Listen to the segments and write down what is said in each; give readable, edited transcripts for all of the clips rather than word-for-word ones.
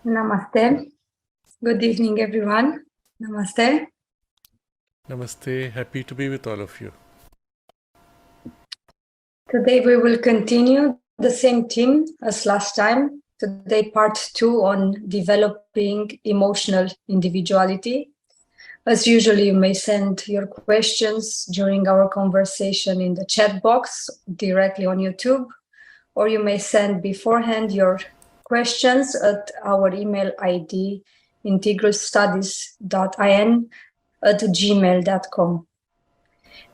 Namaste. Good evening, everyone. Namaste. Namaste. Happy to be with all of you. Today we will continue the same theme as last time. Today, part 2 on developing emotional individuality. As usual, you may send your questions during our conversation in the chat box directly on YouTube, or you may send beforehand your questions at our email ID integralstudies.in@gmail.com.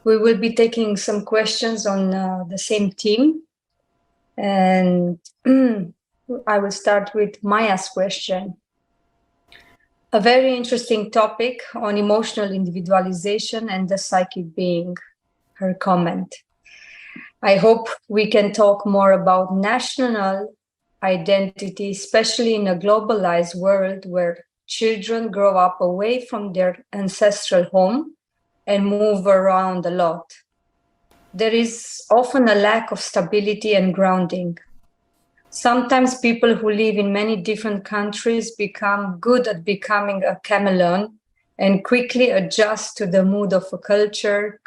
We will be taking some questions on the same theme. And I will start with Maya's question. A very interesting topic on emotional individualization and the psychic being, her comment. I hope we can talk more about national identity, especially in a globalized world where children grow up away from their ancestral home and move around a lot. There is often a lack of stability and grounding. Sometimes people who live in many different countries become good at becoming a chameleon and quickly adjust to the mood of a culture,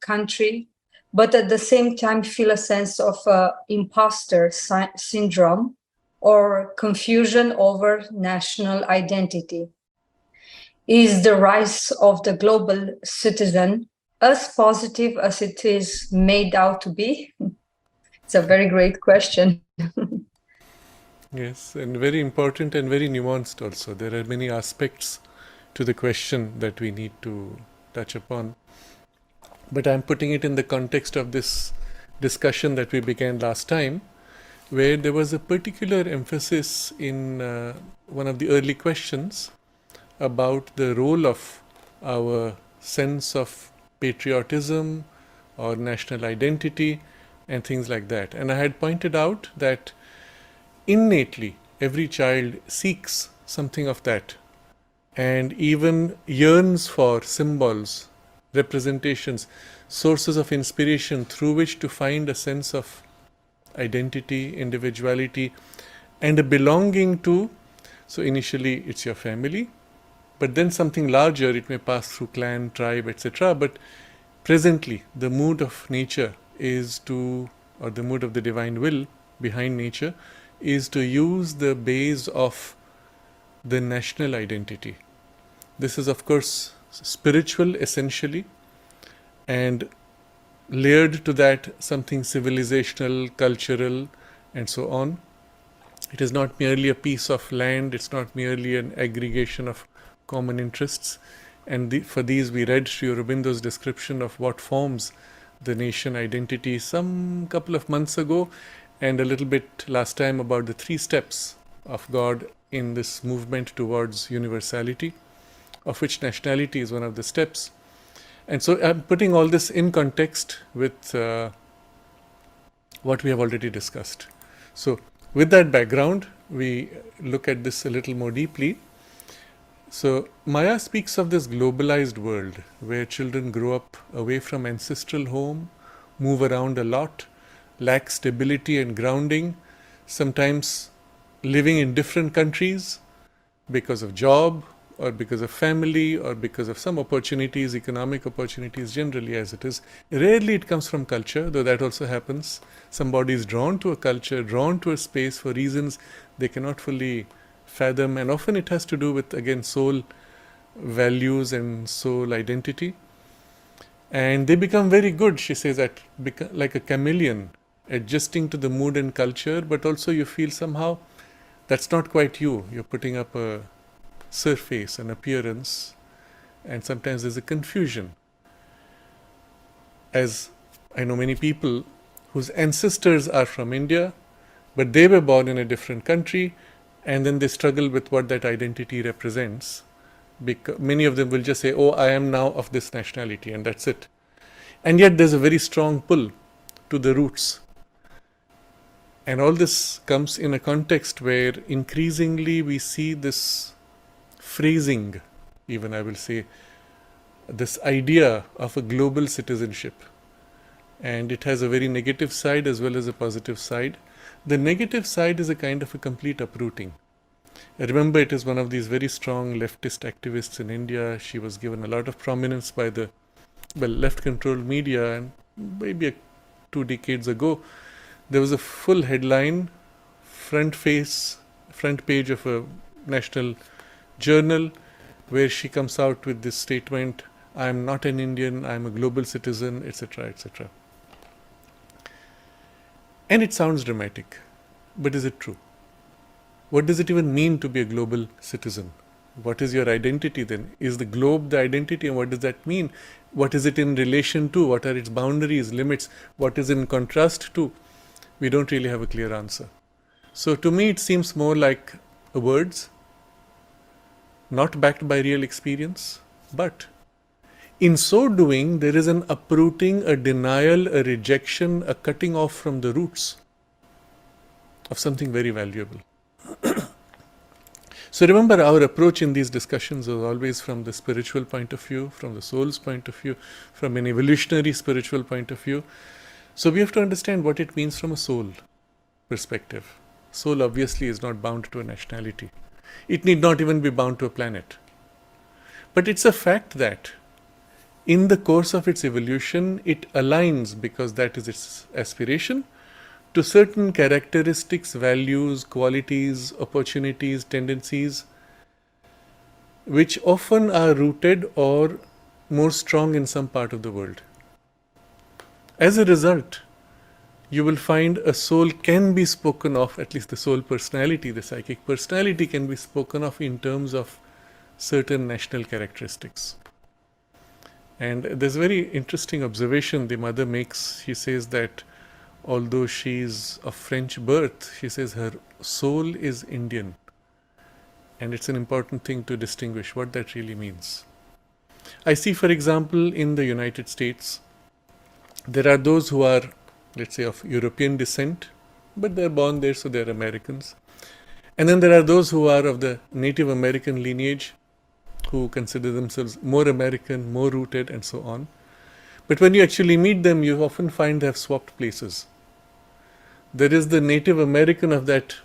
country, but at the same time feel a sense of imposter syndrome or confusion over national identity. Is the rise of the global citizen as positive as it is made out to be? It's a very great question. Yes, and very important and very nuanced also. There are many aspects to the question that we need to touch upon. But I'm putting it in the context of this discussion that we began last time, where there was a particular emphasis in one of the early questions about the role of our sense of patriotism or national identity and things like that. And I had pointed out that innately every child seeks something of that and even yearns for symbols, representations, sources of inspiration through which to find a sense of identity, individuality, and a belonging to. So initially it's your family, but then something larger, it may pass through clan, tribe, etc. But presently the mood of nature is to, or the mood of the divine will behind nature, is to use the base of the national identity. This is, of course, spiritual essentially, and layered to that something civilizational, cultural, and so on. It is not merely a piece of land, it's not merely an aggregation of common interests. And for these we read Sri Aurobindo's description of what forms the nation identity some couple of months ago, and a little bit last time about the 3 steps of God in this movement towards universality, of which nationality is one of the steps. And so I'm putting all this in context with what we have already discussed. So with that background, we look at this a little more deeply. So Maya speaks of this globalized world where children grow up away from ancestral home, move around a lot, lack stability and grounding, sometimes living in different countries because of job or because of family or because of some opportunities, economic opportunities generally as it is. Rarely it comes from culture, though that also happens. Somebody is drawn to a culture, drawn to a space for reasons they cannot fully fathom, and often it has to do with, again, soul values and soul identity. And they become very good, she says, at like a chameleon, adjusting to the mood and culture, but also you feel somehow that's not quite you. You're putting up a surface, an appearance, and sometimes there's a confusion. As I know many people whose ancestors are from India, but they were born in a different country, and then they struggle with what that identity represents. Because many of them will just say, oh, I am now of this nationality, and that's it. And yet there's a very strong pull to the roots. And all this comes in a context where increasingly we see this phrasing, even I will say, this idea of a global citizenship. And it has a very negative side as well as a positive side. The negative side is a kind of a complete uprooting. I remember it is one of these very strong leftist activists in India. She was given a lot of prominence by the left-controlled media, and maybe 2 decades ago, there was a full headline, front page of a national journal, where she comes out with this statement, I am not an Indian, I am a global citizen, etc., etc. And it sounds dramatic, but is it true? What does it even mean to be a global citizen? What is your identity then? Is the globe the identity, and what does that mean? What is it in relation to? What are its boundaries, limits? What is in contrast to? We don't really have a clear answer. So to me, it seems more like words, not backed by real experience, but in so doing, there is an uprooting, a denial, a rejection, a cutting off from the roots of something very valuable. So remember, our approach in these discussions is always from the spiritual point of view, from the soul's point of view, from an evolutionary spiritual point of view. So we have to understand what it means from a soul perspective. Soul obviously is not bound to a nationality. It need not even be bound to a planet. But it's a fact that in the course of its evolution, it aligns, because that is its aspiration, to certain characteristics, values, qualities, opportunities, tendencies, which often are rooted or more strong in some part of the world. As a result, you will find a soul can be spoken of, at least the soul personality, the psychic personality can be spoken of in terms of certain national characteristics. And there's a very interesting observation the mother makes. She says that although she is of French birth, she says her soul is Indian. And it's an important thing to distinguish what that really means. I see, for example, in the United States, there are those who are, let's say, of European descent, but they're born there, so they're Americans. And then there are those who are of the Native American lineage, who consider themselves more American, more rooted, and so on. But when you actually meet them, you often find they have swapped places. There is the Native American of that,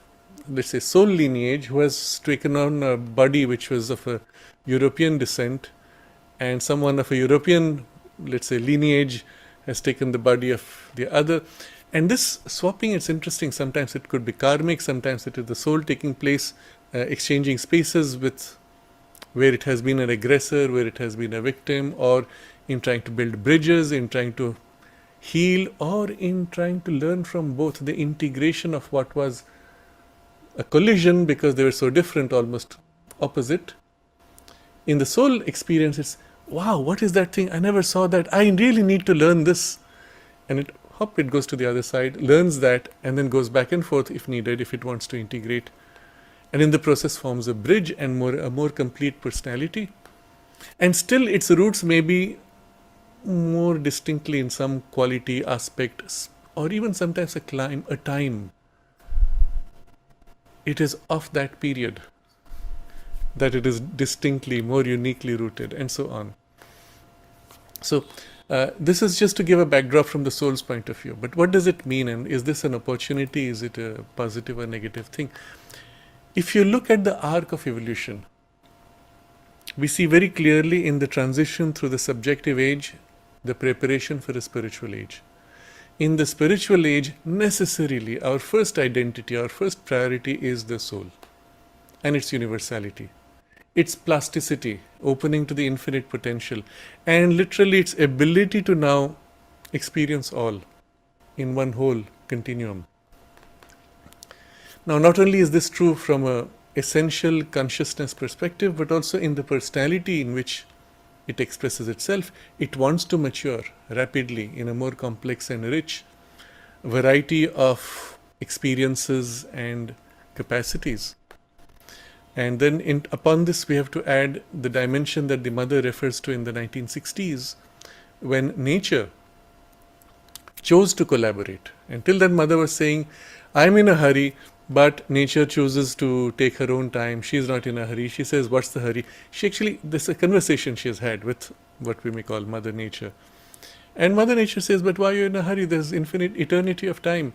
let's say, soul lineage, who has taken on a body which was of a European descent, and someone of a European, let's say, lineage has taken the body of the other. And this swapping, it's interesting. Sometimes it could be karmic, sometimes it is the soul taking place, exchanging spaces with where it has been an aggressor, where it has been a victim, or in trying to build bridges, in trying to heal, or in trying to learn from both, the integration of what was a collision because they were so different, almost opposite. In the soul experience, it's, wow, what is that thing? I never saw that. I really need to learn this. And it goes to the other side, learns that, and then goes back and forth if needed, if it wants to integrate. And in the process forms a bridge and a more complete personality. And still its roots may be more distinctly in some quality, aspect, or even sometimes a time. It is of that period that it is distinctly, more uniquely rooted, and so on. So this is just to give a backdrop from the soul's point of view. But what does it mean, and is this an opportunity? Is it a positive or negative thing? If you look at the arc of evolution, we see very clearly in the transition through the subjective age, the preparation for a spiritual age. In the spiritual age, necessarily, our first identity, our first priority is the soul and its universality, its plasticity, opening to the infinite potential, and literally its ability to now experience all in one whole continuum. Now, not only is this true from an essential consciousness perspective, but also in the personality in which it expresses itself. It wants to mature rapidly in a more complex and rich variety of experiences and capacities. And then upon this, we have to add the dimension that the mother refers to in the 1960s, when nature chose to collaborate. Until then, mother was saying, I'm in a hurry, but nature chooses to take her own time. She's not in a hurry. She says, what's the hurry? This is a conversation she has had with what we may call Mother Nature. And Mother Nature says, but why are you in a hurry? There's eternity of time.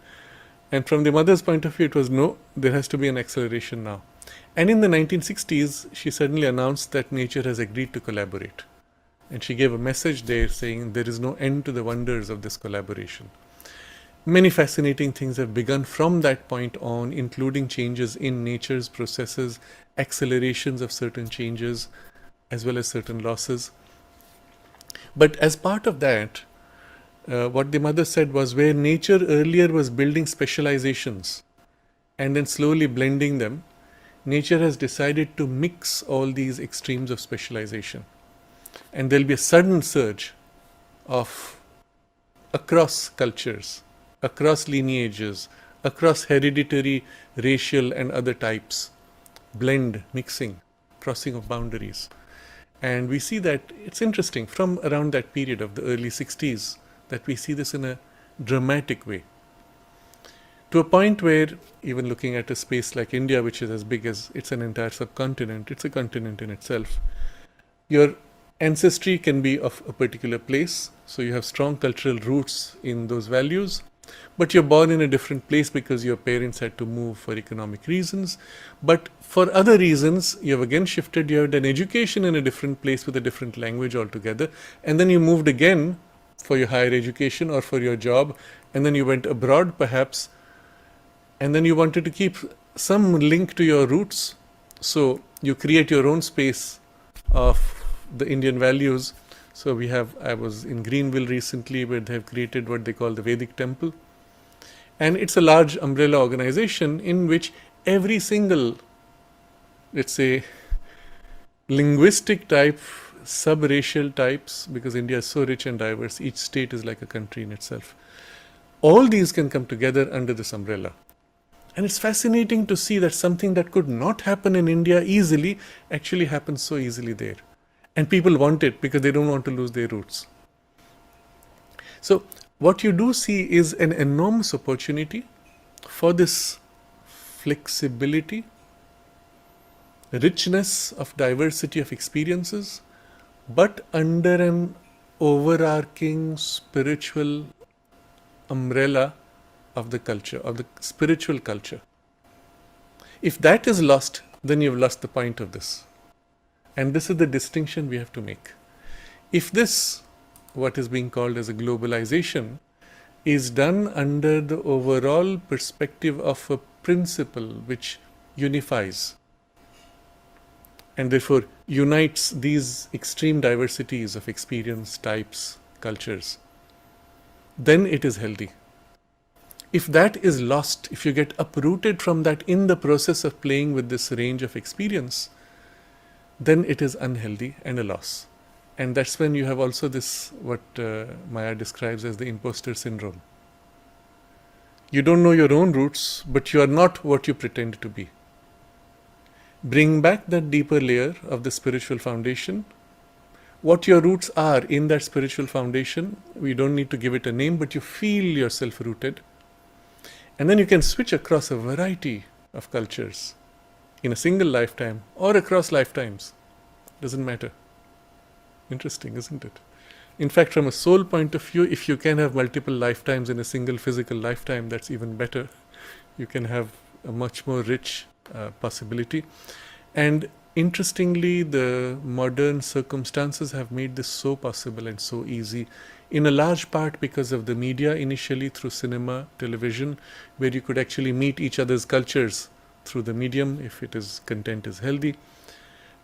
And from the mother's point of view, it was, no, there has to be an acceleration now. And in the 1960s, she suddenly announced that nature has agreed to collaborate. And she gave a message there saying there is no end to the wonders of this collaboration. Many fascinating things have begun from that point on, including changes in nature's processes, accelerations of certain changes, as well as certain losses. But as part of that, what the mother said was where nature earlier was building specializations and then slowly blending them, nature has decided to mix all these extremes of specialization. And there'll be a sudden surge of across cultures, across lineages, across hereditary, racial, and other types, blend, mixing, crossing of boundaries. And we see that it's interesting from around that period of the early 60s that we see this in a dramatic way. To a point where, even looking at a space like India, which is as big as it's an entire subcontinent, it's a continent in itself, your ancestry can be of a particular place, so you have strong cultural roots in those values, but you're born in a different place because your parents had to move for economic reasons. But for other reasons, you have again shifted, you had an education in a different place with a different language altogether, and then you moved again for your higher education or for your job, and then you went abroad perhaps, and then you wanted to keep some link to your roots, so you create your own space of the Indian values. So I was in Greenville recently where they have created what they call the Vedic Temple. And it's a large umbrella organization in which every single, let's say, linguistic type, sub-racial types, because India is so rich and diverse, each state is like a country in itself. All these can come together under this umbrella. And it's fascinating to see that something that could not happen in India easily actually happens so easily there. And people want it because they don't want to lose their roots. So what you do see is an enormous opportunity for this flexibility, richness of diversity of experiences, but under an overarching spiritual umbrella of the culture, of the spiritual culture. If that is lost, then you've lost the point of this. And this is the distinction we have to make. If this, what is being called as a globalization, is done under the overall perspective of a principle which unifies and therefore unites these extreme diversities of experience, types, cultures, then it is healthy. If that is lost, if you get uprooted from that in the process of playing with this range of experience, then it is unhealthy and a loss. And that's when you have also this, what Maya describes as the imposter syndrome. You don't know your own roots, but you are not what you pretend to be. Bring back that deeper layer of the spiritual foundation. What your roots are in that spiritual foundation, we don't need to give it a name, but you feel yourself rooted. And then you can switch across a variety of cultures in a single lifetime or across lifetimes. Doesn't matter. Interesting, isn't it? In fact, from a soul point of view, if you can have multiple lifetimes in a single physical lifetime, that's even better. You can have a much more rich possibility. And interestingly, the modern circumstances have made this so possible and so easy, in a large part because of the media, initially through cinema, television, where you could actually meet each other's cultures through the medium, if it is content is healthy,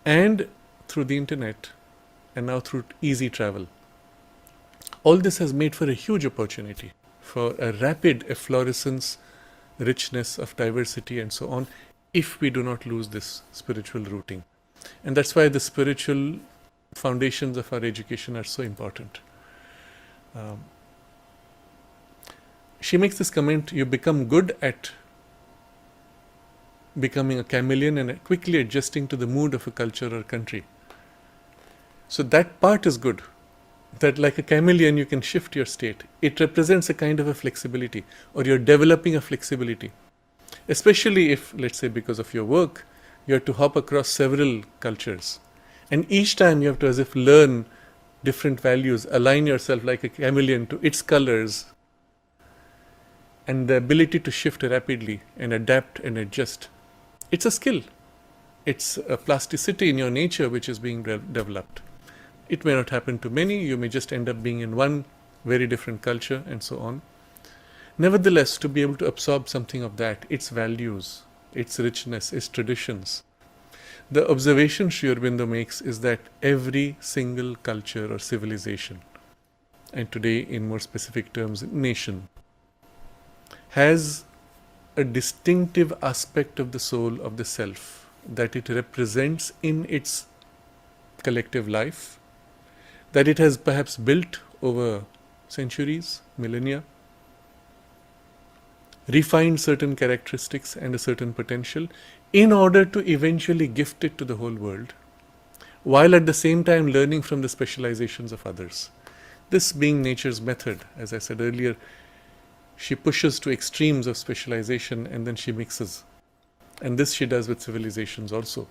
and through the internet, and now through easy travel. All this has made for a huge opportunity for a rapid efflorescence, richness of diversity and so on, if we do not lose this spiritual rooting. And that's why the spiritual foundations of our education are so important. She makes this comment, you become good at becoming a chameleon and quickly adjusting to the mood of a culture or country. So that part is good. That like a chameleon you can shift your state. It represents a kind of a flexibility, or you're developing a flexibility. Especially if, let's say, because of your work, you have to hop across several cultures. And each time you have to as if learn different values, align yourself like a chameleon to its colors. And the ability to shift rapidly and adapt and adjust. It's a skill. It's a plasticity in your nature which is being developed. It may not happen to many, you may just end up being in one very different culture and so on. Nevertheless, to be able to absorb something of that, its values, its richness, its traditions, the observation Sri Aurobindo makes is that every single culture or civilization, and today in more specific terms, nation, has a distinctive aspect of the soul, of the self, that it represents in its collective life, that it has perhaps built over centuries, millennia, refined certain characteristics and a certain potential in order to eventually gift it to the whole world, while at the same time learning from the specializations of others. This being nature's method, as I said earlier, she pushes to extremes of specialization and then she mixes. And this she does with civilizations also.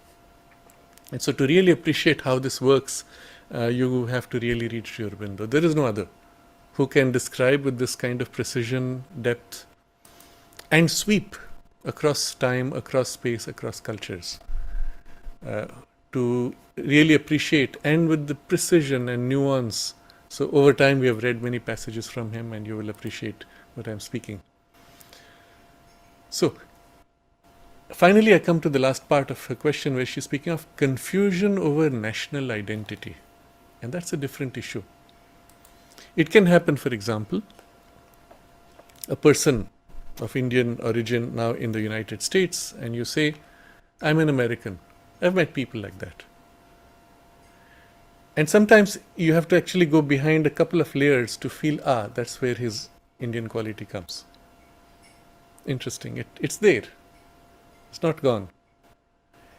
And so to really appreciate how this works, you have to really read Sri Aurobindo. There is no other who can describe with this kind of precision, depth, and sweep across time, across space, across cultures. To really appreciate, and with the precision and nuance. So over time we have read many passages from him and you will appreciate what I'm speaking. So finally I come to the last part of her question where she's speaking of confusion over national identity. And that's a different issue. It can happen, for example, a person of Indian origin now in the United States, and you say, I'm an American. I've met people like that. And sometimes you have to actually go behind a couple of layers to feel, that's where his Indian quality comes. Interesting. It's there. It's not gone.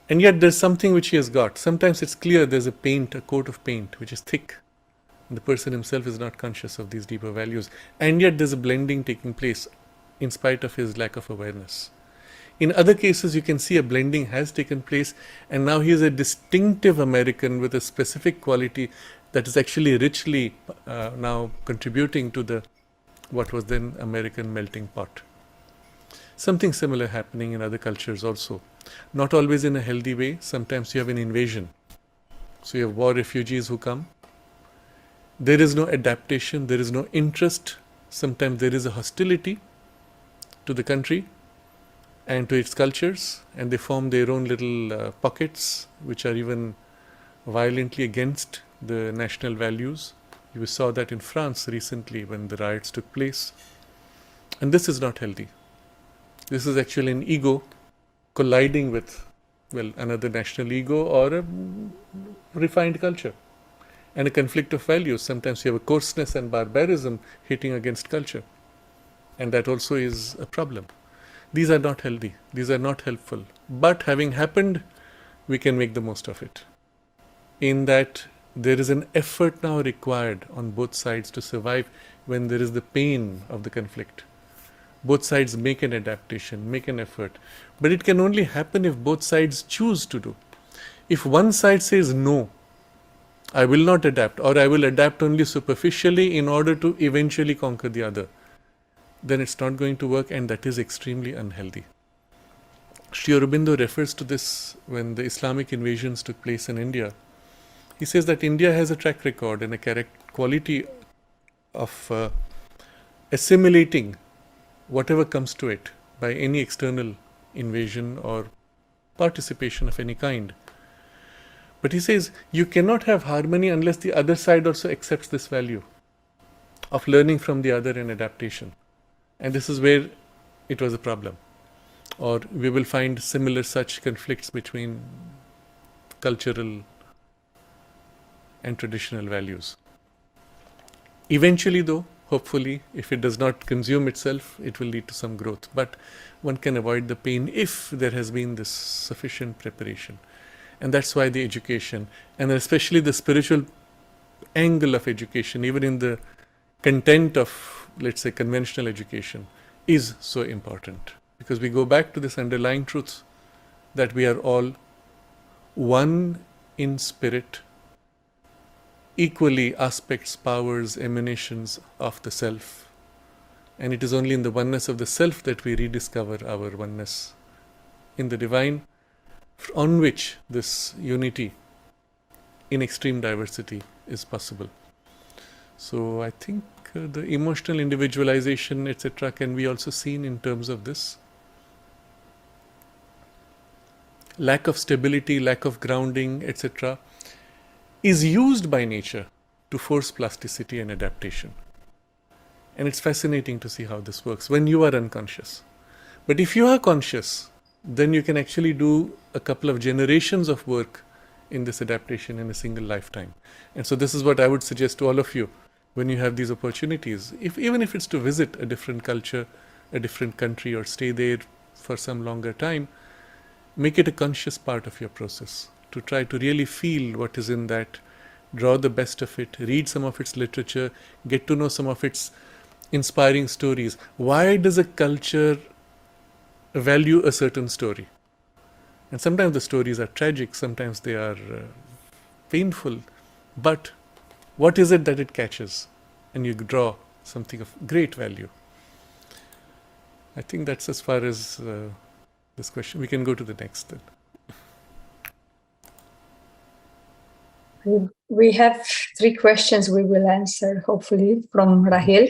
And yet there's something which he has got. Sometimes it's clear there's a coat of paint, which is thick. And the person himself is not conscious of these deeper values. And yet there's a blending taking place in spite of his lack of awareness. In other cases, you can see a blending has taken place, and now he is a distinctive American with a specific quality that is actually richly now contributing to what was then American melting pot. Something similar happening in other cultures also. Not always in a healthy way. Sometimes you have an invasion. So you have war refugees who come. There is no adaptation, there is no interest. Sometimes there is a hostility to the country and to its cultures, and they form their own little pockets which are even violently against the national values. You saw that in France recently when the riots took place. And this is not healthy. This is actually an ego colliding with, another national ego or a refined culture. And a conflict of values. Sometimes you have a coarseness and barbarism hitting against culture. And that also is a problem. These are not healthy. These are not helpful. But having happened, we can make the most of it. In that there is an effort now required on both sides to survive when there is the pain of the conflict. Both sides make an adaptation, make an effort. But it can only happen if both sides choose to do. If one side says, no, I will not adapt, or I will adapt only superficially in order to eventually conquer the other, then it's not going to work, and that is extremely unhealthy. Sri Aurobindo refers to this when the Islamic invasions took place in India. He says that India has a track record and a quality of assimilating whatever comes to it by any external invasion or participation of any kind. But he says you cannot have harmony unless the other side also accepts this value of learning from the other and adaptation. And this is where it was a problem. Or we will find similar such conflicts between cultural and traditional values. Eventually though, hopefully, if it does not consume itself, it will lead to some growth. But one can avoid the pain if there has been this sufficient preparation. And that's why the education, and especially the spiritual angle of education, even in the content of, let's say, conventional education, is so important. Because we go back to this underlying truth that we are all one in spirit, equally aspects, powers, emanations of the self. And it is only in the oneness of the self that we rediscover our oneness in the divine, on which this unity in extreme diversity is possible. So I think the emotional individualization, etc., can be also seen in terms of this. Lack of stability, lack of grounding, etc., is used by nature to force plasticity and adaptation. And it's fascinating to see how this works when you are unconscious. But if you are conscious, then you can actually do a couple of generations of work in this adaptation in a single lifetime. And so this is what I would suggest to all of you when you have these opportunities. Even if it's to visit a different culture, a different country, or stay there for some longer time, make it a conscious part of your process to try to really feel what is in that, draw the best of it, read some of its literature, get to know some of its inspiring stories. Why does a culture value a certain story? And sometimes the stories are tragic, sometimes they are painful, but what is it that it catches? And you draw something of great value. I think that's as far as this question. We can go to the next then. We have 3 questions we will answer, hopefully, from Rahel.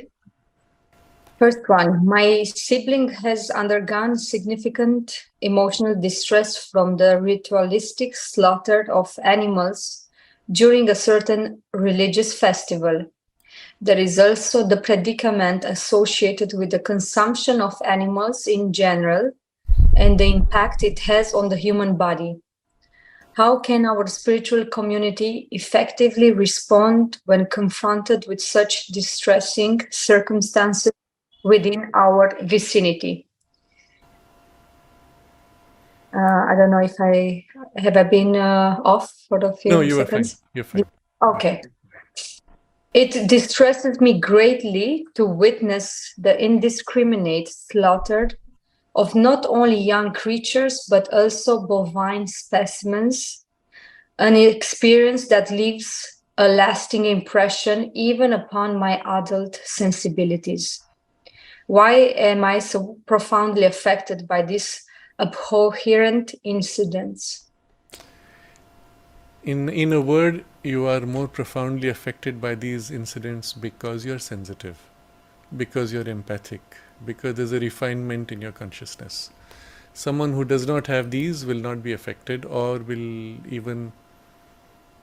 First one, my sibling has undergone significant emotional distress from the ritualistic slaughter of animals during a certain religious festival. There is also the predicament associated with the consumption of animals in general and the impact it has on the human body. How can our spiritual community effectively respond when confronted with such distressing circumstances within our vicinity? I don't know if I been off for a few No, you seconds. are fine. You're fine. Okay. It distresses me greatly to witness the indiscriminate slaughter of not only young creatures but also bovine specimens, an experience that leaves a lasting impression even upon my adult sensibilities. Why am I so profoundly affected by these abhorrent incidents? In a word, you are more profoundly affected by these incidents because you're sensitive, because you're empathic, because there's a refinement in your consciousness. Someone who does not have these will not be affected or will even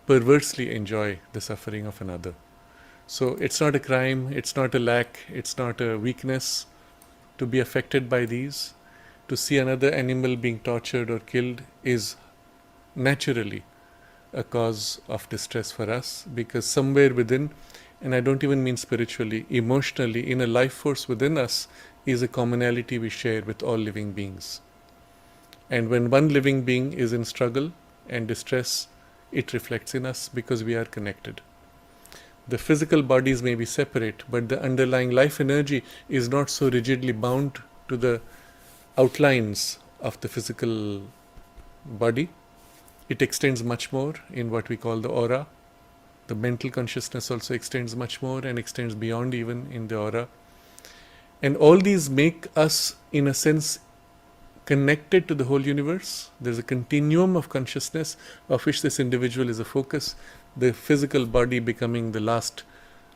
perversely enjoy the suffering of another. So it's not a crime, it's not a lack, it's not a weakness to be affected by these. To see another animal being tortured or killed is naturally a cause of distress for us, because somewhere within, and I don't even mean spiritually, emotionally, in a life force within us is a commonality we share with all living beings. And when one living being is in struggle and distress, it reflects in us because we are connected. The physical bodies may be separate, but the underlying life energy is not so rigidly bound to the outlines of the physical body. It extends much more in what we call the aura. The mental consciousness also extends much more and extends beyond even in the aura. And all these make us, in a sense, connected to the whole universe. There's a continuum of consciousness of which this individual is a focus, the physical body becoming the last,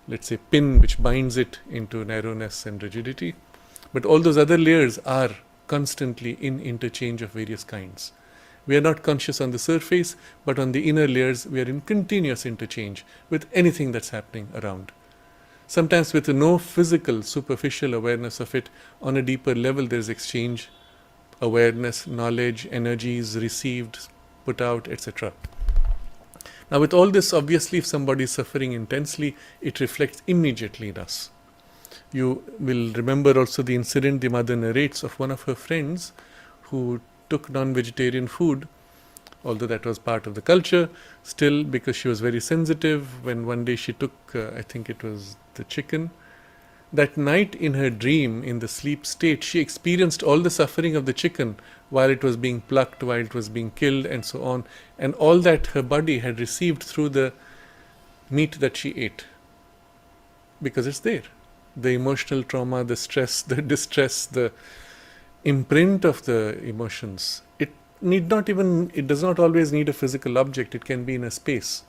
let's say, pin which binds it into narrowness and rigidity. But all those other layers are constantly in interchange of various kinds. We are not conscious on the surface, but on the inner layers we are in continuous interchange with anything that's happening around. Sometimes with no physical, superficial awareness of it, on a deeper level there's exchange, awareness, knowledge, energies received, put out, etc. Now with all this, obviously if somebody is suffering intensely, it reflects immediately in us. You will remember also the incident the mother narrates of one of her friends who took non-vegetarian food, although that was part of the culture, still because she was very sensitive. When one day she took, I think it was the chicken, that night in her dream, in the sleep state, she experienced all the suffering of the chicken while it was being plucked, while it was being killed, and so on, and all that her body had received through the meat that she ate, because it's there. The emotional trauma, the stress, the distress, the imprint of the emotions, it it does not always need a physical object, it can be in a space.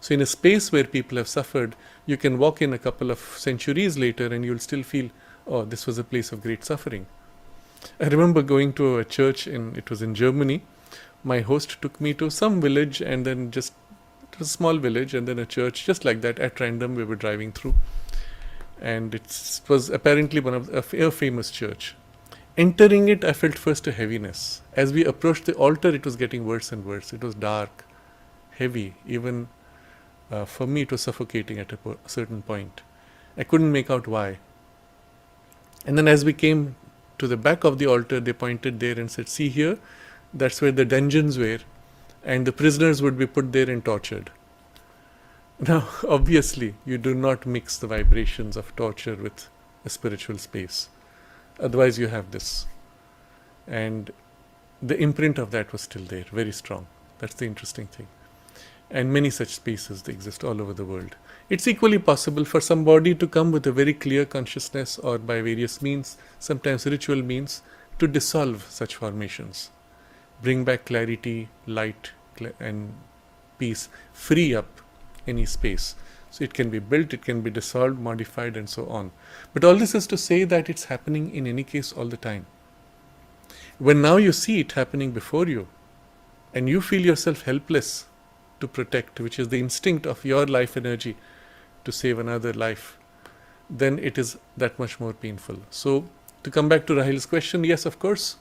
So in a space where people have suffered, you can walk in a couple of centuries later and you'll still feel, oh, this was a place of great suffering. I remember going to a church it was in Germany. My host took me to some village, and then just a small village and then a church, just like that, at random we were driving through. And it was apparently one of a famous church. Entering it, I felt first a heaviness. As we approached the altar, it was getting worse and worse. It was dark, heavy. Even for me, it was suffocating at a certain point. I couldn't make out why. And then as we came to the back of the altar, they pointed there and said, see here, that's where the dungeons were, and the prisoners would be put there and tortured. Now, obviously, you do not mix the vibrations of torture with a spiritual space. Otherwise, you have this. And the imprint of that was still there, very strong. That's the interesting thing. And many such spaces, they exist all over the world. It's equally possible for somebody to come with a very clear consciousness, or by various means, sometimes ritual means, to dissolve such formations. Bring back clarity, light, and peace. Free up any space. So it can be built, it can be dissolved, modified, and so on. But all this is to say that it's happening in any case all the time. When now you see it happening before you, and you feel yourself helpless to protect, which is the instinct of your life energy to save another life, then it is that much more painful. So to come back to Rahil's question, yes, of course,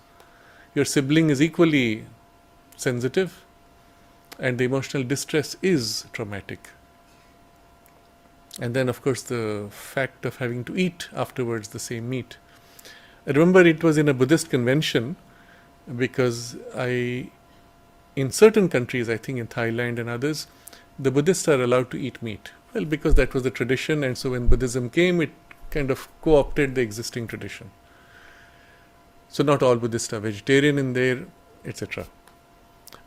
your sibling is equally sensitive, and the emotional distress is traumatic. And then, of course, the fact of having to eat afterwards the same meat. I remember it was in a Buddhist convention, because in certain countries, I think in Thailand and others, the Buddhists are allowed to eat meat. Well, because that was the tradition, and so when Buddhism came, it kind of co-opted the existing tradition. So not all Buddhists are vegetarian in there, etc.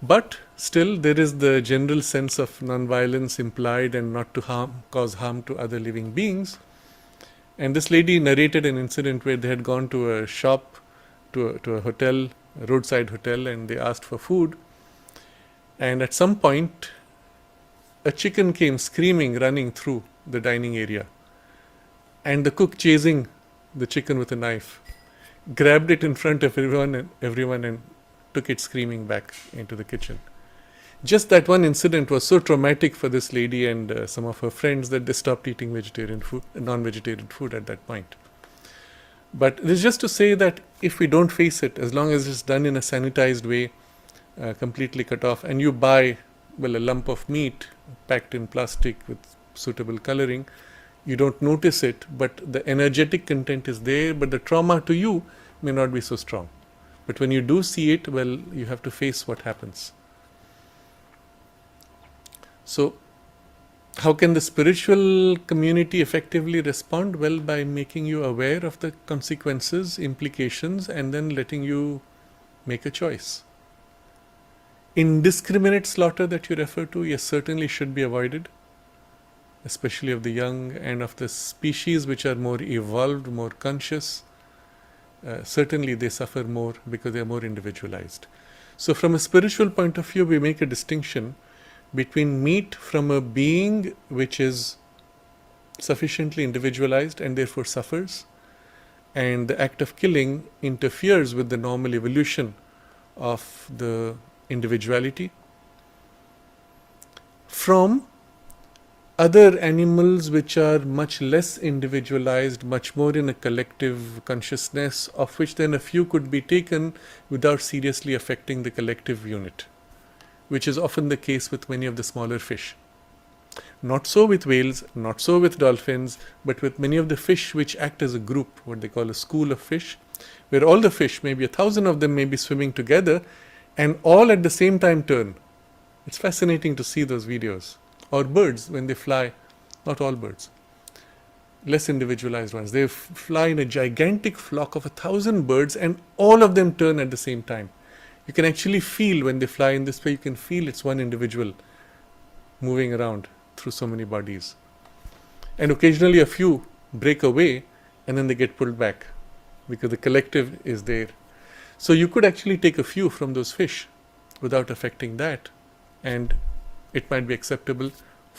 But still, there is the general sense of non-violence implied, and not to cause harm to other living beings. And this lady narrated an incident where they had gone to a shop, to a hotel, a roadside hotel, and they asked for food. And at some point, a chicken came screaming, running through the dining area. And the cook, chasing the chicken with a knife, grabbed it in front of everyone and took it screaming back into the kitchen. Just that one incident was so traumatic for this lady and some of her friends that they stopped eating non-vegetarian food at that point. But this is just to say that if we don't face it, as long as it's done in a sanitized way, completely cut off, and you buy, a lump of meat packed in plastic with suitable coloring, you don't notice it, but the energetic content is there, but the trauma to you may not be so strong. But when you do see it, you have to face what happens. So, how can the spiritual community effectively respond? Well, by making you aware of the consequences, implications, and then letting you make a choice. Indiscriminate slaughter that you refer to, yes, certainly should be avoided, especially of the young and of the species which are more evolved, more conscious. Certainly they suffer more because they are more individualized. So from a spiritual point of view, we make a distinction between meat from a being which is sufficiently individualized and therefore suffers, and the act of killing interferes with the normal evolution of the individuality, from other animals which are much less individualized, much more in a collective consciousness, of which then a few could be taken without seriously affecting the collective unit, which is often the case with many of the smaller fish. Not so with whales, not so with dolphins, but with many of the fish which act as a group, what they call a school of fish, where all the fish, maybe 1,000 of them may be swimming together, and all at the same time turn. It's fascinating to see those videos. Or birds, when they fly, not all birds, less individualized ones, they fly in a gigantic flock of 1,000 birds, and all of them turn at the same time. You can actually feel when they fly in this way, you can feel it's one individual moving around through so many bodies. And occasionally a few break away and then they get pulled back because the collective is there. So you could actually take a few from those fish without affecting that, and it might be acceptable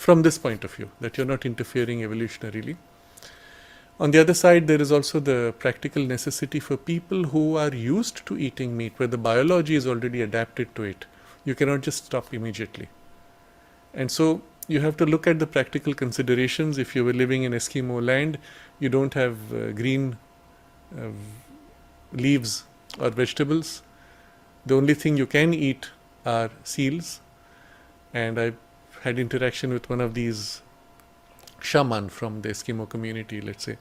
from this point of view, that you're not interfering evolutionarily. On the other side, there is also the practical necessity for people who are used to eating meat, where the biology is already adapted to it. You cannot just stop immediately. And so you have to look at the practical considerations. If you were living in Eskimo land, you don't have green uh, leaves or vegetables. The only thing you can eat are seals. And I had interaction with one of these shaman from the Eskimo community, let's say.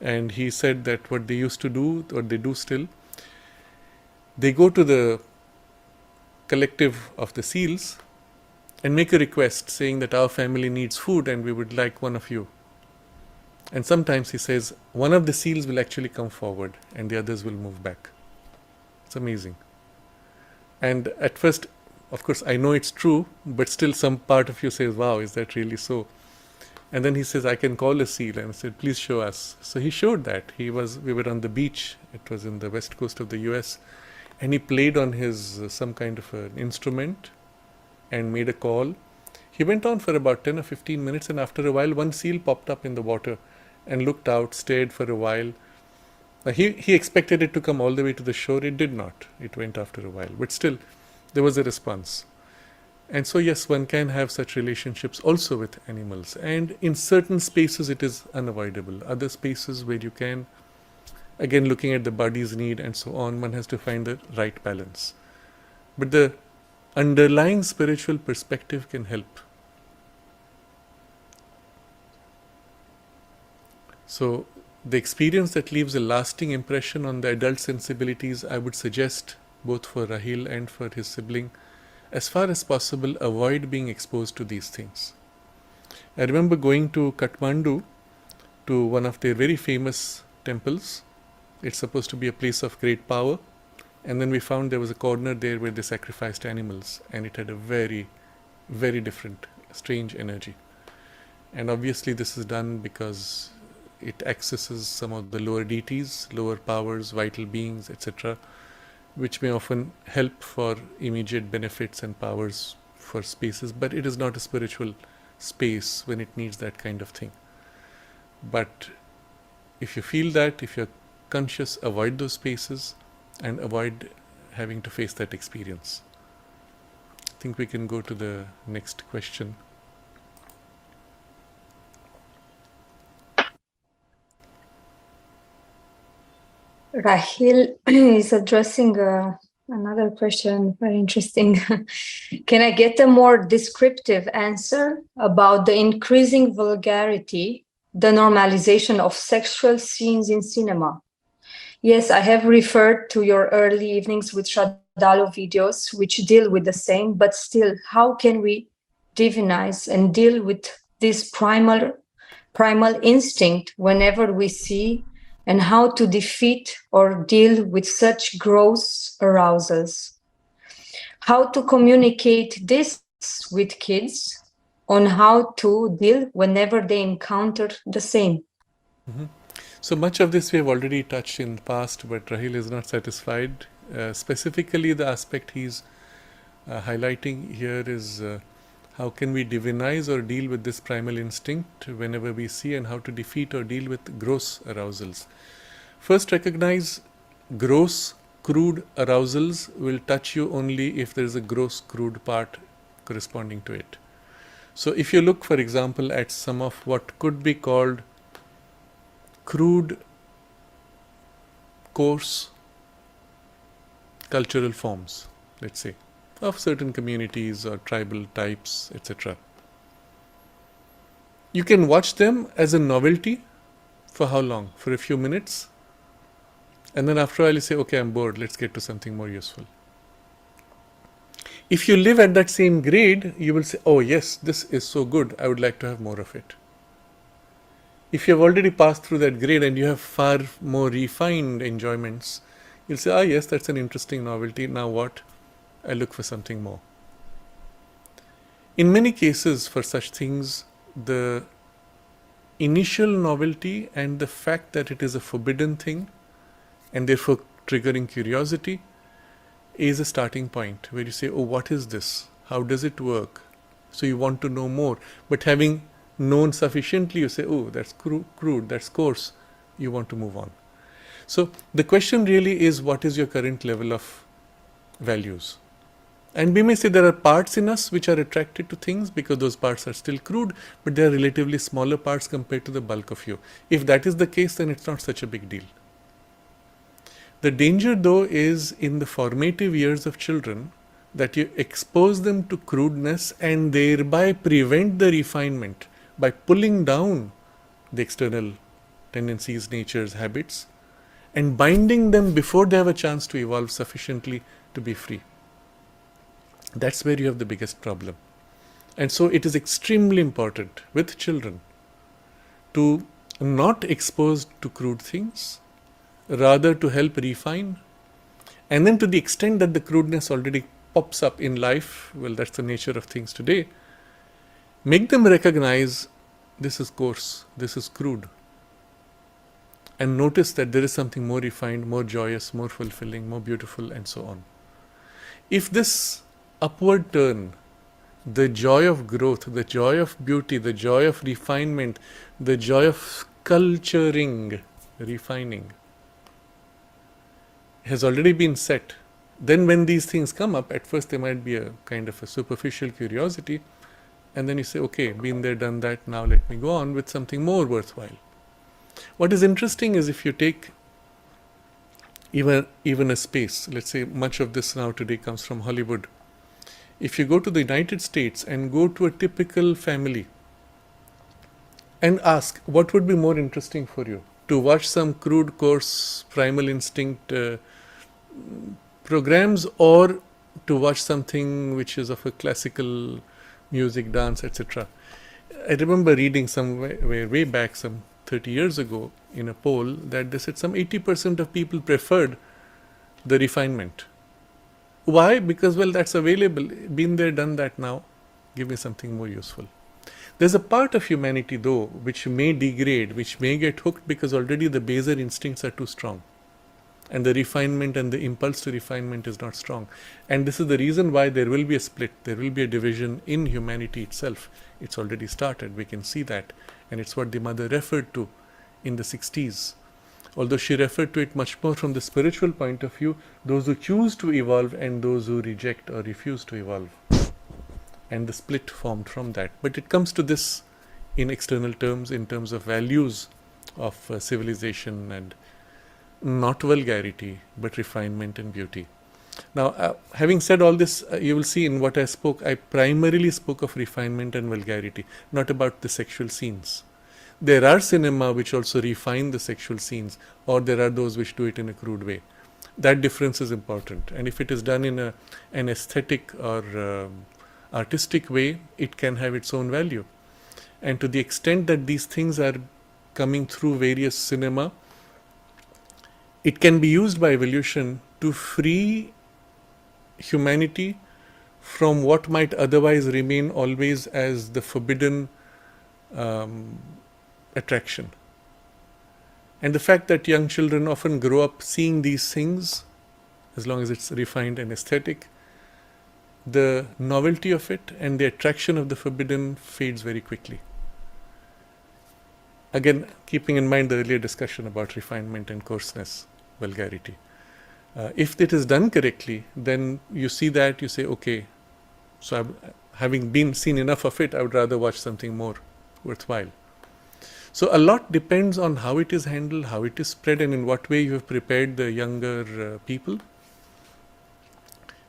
And he said that what they used to do, or they do still, they go to the collective of the seals and make a request saying that our family needs food and we would like one of you. And sometimes he says one of the seals will actually come forward and the others will move back. It's amazing. And at first, of course, I know it's true, but still some part of you says, wow, is that really so? And then he says, I can call a seal. And I said, please show us. So he showed that. We were on the beach. It was in the west coast of the US. And he played on his some kind of an instrument and made a call. He went on for about 10 or 15 minutes, and after a while, one seal popped up in the water and looked out, stayed for a while. He expected it to come all the way to the shore. It did not. It went after a while. But still, there was a response. And so, yes, one can have such relationships also with animals. And in certain spaces, it is unavoidable. Other spaces where you can, again, looking at the body's need and so on, one has to find the right balance. But the underlying spiritual perspective can help. So, the experience that leaves a lasting impression on the adult sensibilities, I would suggest, both for Rahil and for his sibling, as far as possible, avoid being exposed to these things. I remember going to Kathmandu, to one of their very famous temples. It's supposed to be a place of great power. And then we found there was a corner there where they sacrificed animals, and it had a very, very different, strange energy. And obviously this is done because it accesses some of the lower deities, lower powers, vital beings, etc., which may often help for immediate benefits and powers for spaces, but it is not a spiritual space when it needs that kind of thing. But if you feel that, if you're conscious, avoid those spaces and avoid having to face that experience. I think we can go to the next question. Rahil is addressing another question, very interesting. Can I get a more descriptive answer about the increasing vulgarity, the normalization of sexual scenes in cinema? Yes, I have referred to your early evenings with Sraddhalu videos, which deal with the same, but still, how can we divinize and deal with this primal instinct whenever we see, and how to defeat or deal with such gross arousals? How to communicate this with kids on how to deal whenever they encounter the same? Mm-hmm. So much of this we have already touched in the past, but Rahil is not satisfied. Specifically, the aspect he's highlighting here is how can we divinize or deal with this primal instinct whenever we see, and how to defeat or deal with gross arousals. First, recognize gross, crude arousals will touch you only if there is a gross, crude part corresponding to it. So if you look, for example, at some of what could be called crude, coarse cultural forms, let's say, of certain communities or tribal types, etc. You can watch them as a novelty for how long? For a few minutes. And then after a while you say, okay, I'm bored, let's get to something more useful. If you live at that same grade, you will say, oh yes, this is so good, I would like to have more of it. If you have already passed through that grade and you have far more refined enjoyments, you'll say, ah yes, that's an interesting novelty, now what? I look for something more. In many cases for such things, the initial novelty and the fact that it is a forbidden thing and therefore triggering curiosity is a starting point where you say, oh, what is this? How does it work? So you want to know more. But having known sufficiently, you say, oh, that's crude, that's coarse. You want to move on. So the question really is, what is your current level of values? And we may say there are parts in us which are attracted to things because those parts are still crude, but they are relatively smaller parts compared to the bulk of you. If that is the case, then it's not such a big deal. The danger, though, is in the formative years of children that you expose them to crudeness and thereby prevent the refinement by pulling down the external tendencies, natures, habits, and binding them before they have a chance to evolve sufficiently to be free. That's where you have the biggest problem. And so it is extremely important with children to not expose to crude things, rather to help refine. And then to the extent that the crudeness already pops up in life, well, that's the nature of things today, make them recognize this is coarse, this is crude. And notice that there is something more refined, more joyous, more fulfilling, more beautiful, and so on. If this upward turn, the joy of growth, the joy of beauty, the joy of refinement, the joy of culturing, refining, has already been set, then when these things come up, at first there might be a kind of a superficial curiosity, and then you say, okay, been there, done that, now let me go on with something more worthwhile. What is interesting is if you take even a space, let's say much of this now today comes from Hollywood. If you go to the United States and go to a typical family and ask what would be more interesting for you, to watch some crude, coarse, primal instinct programs, or to watch something which is of a classical music, dance, etc. I remember reading somewhere way back, some 30 years ago, in a poll that they said some 80% of people preferred the refinement. Why? Because, well, that's available. Been there, done that now. Give me something more useful. There's a part of humanity, though, which may degrade, which may get hooked because already the baser instincts are too strong. And the refinement and the impulse to refinement is not strong. And this is the reason why there will be a split, there will be a division in humanity itself. It's already started, we can see that. And it's what the mother referred to in the 60s. Although she referred to it much more from the spiritual point of view, those who choose to evolve and those who reject or refuse to evolve. And the split formed from that. But it comes to this in external terms, in terms of values of civilization and not vulgarity, but refinement and beauty. Now, having said all this, you will see in what I spoke, I primarily spoke of refinement and vulgarity, not about the sexual scenes. There are cinema which also refine the sexual scenes, or there are those which do it in a crude way. That difference is important. And if it is done in an aesthetic or artistic way, it can have its own value. And to the extent that these things are coming through various cinema, it can be used by evolution to free humanity from what might otherwise remain always as the forbidden attraction. And the fact that young children often grow up seeing these things, as long as it's refined and aesthetic, the novelty of it and the attraction of the forbidden fades very quickly. Again, keeping in mind the earlier discussion about refinement and coarseness, vulgarity. If it is done correctly, then you see that, you say, okay, so having been seen enough of it, I would rather watch something more worthwhile. So a lot depends on how it is handled, how it is spread, and in what way you have prepared the younger people.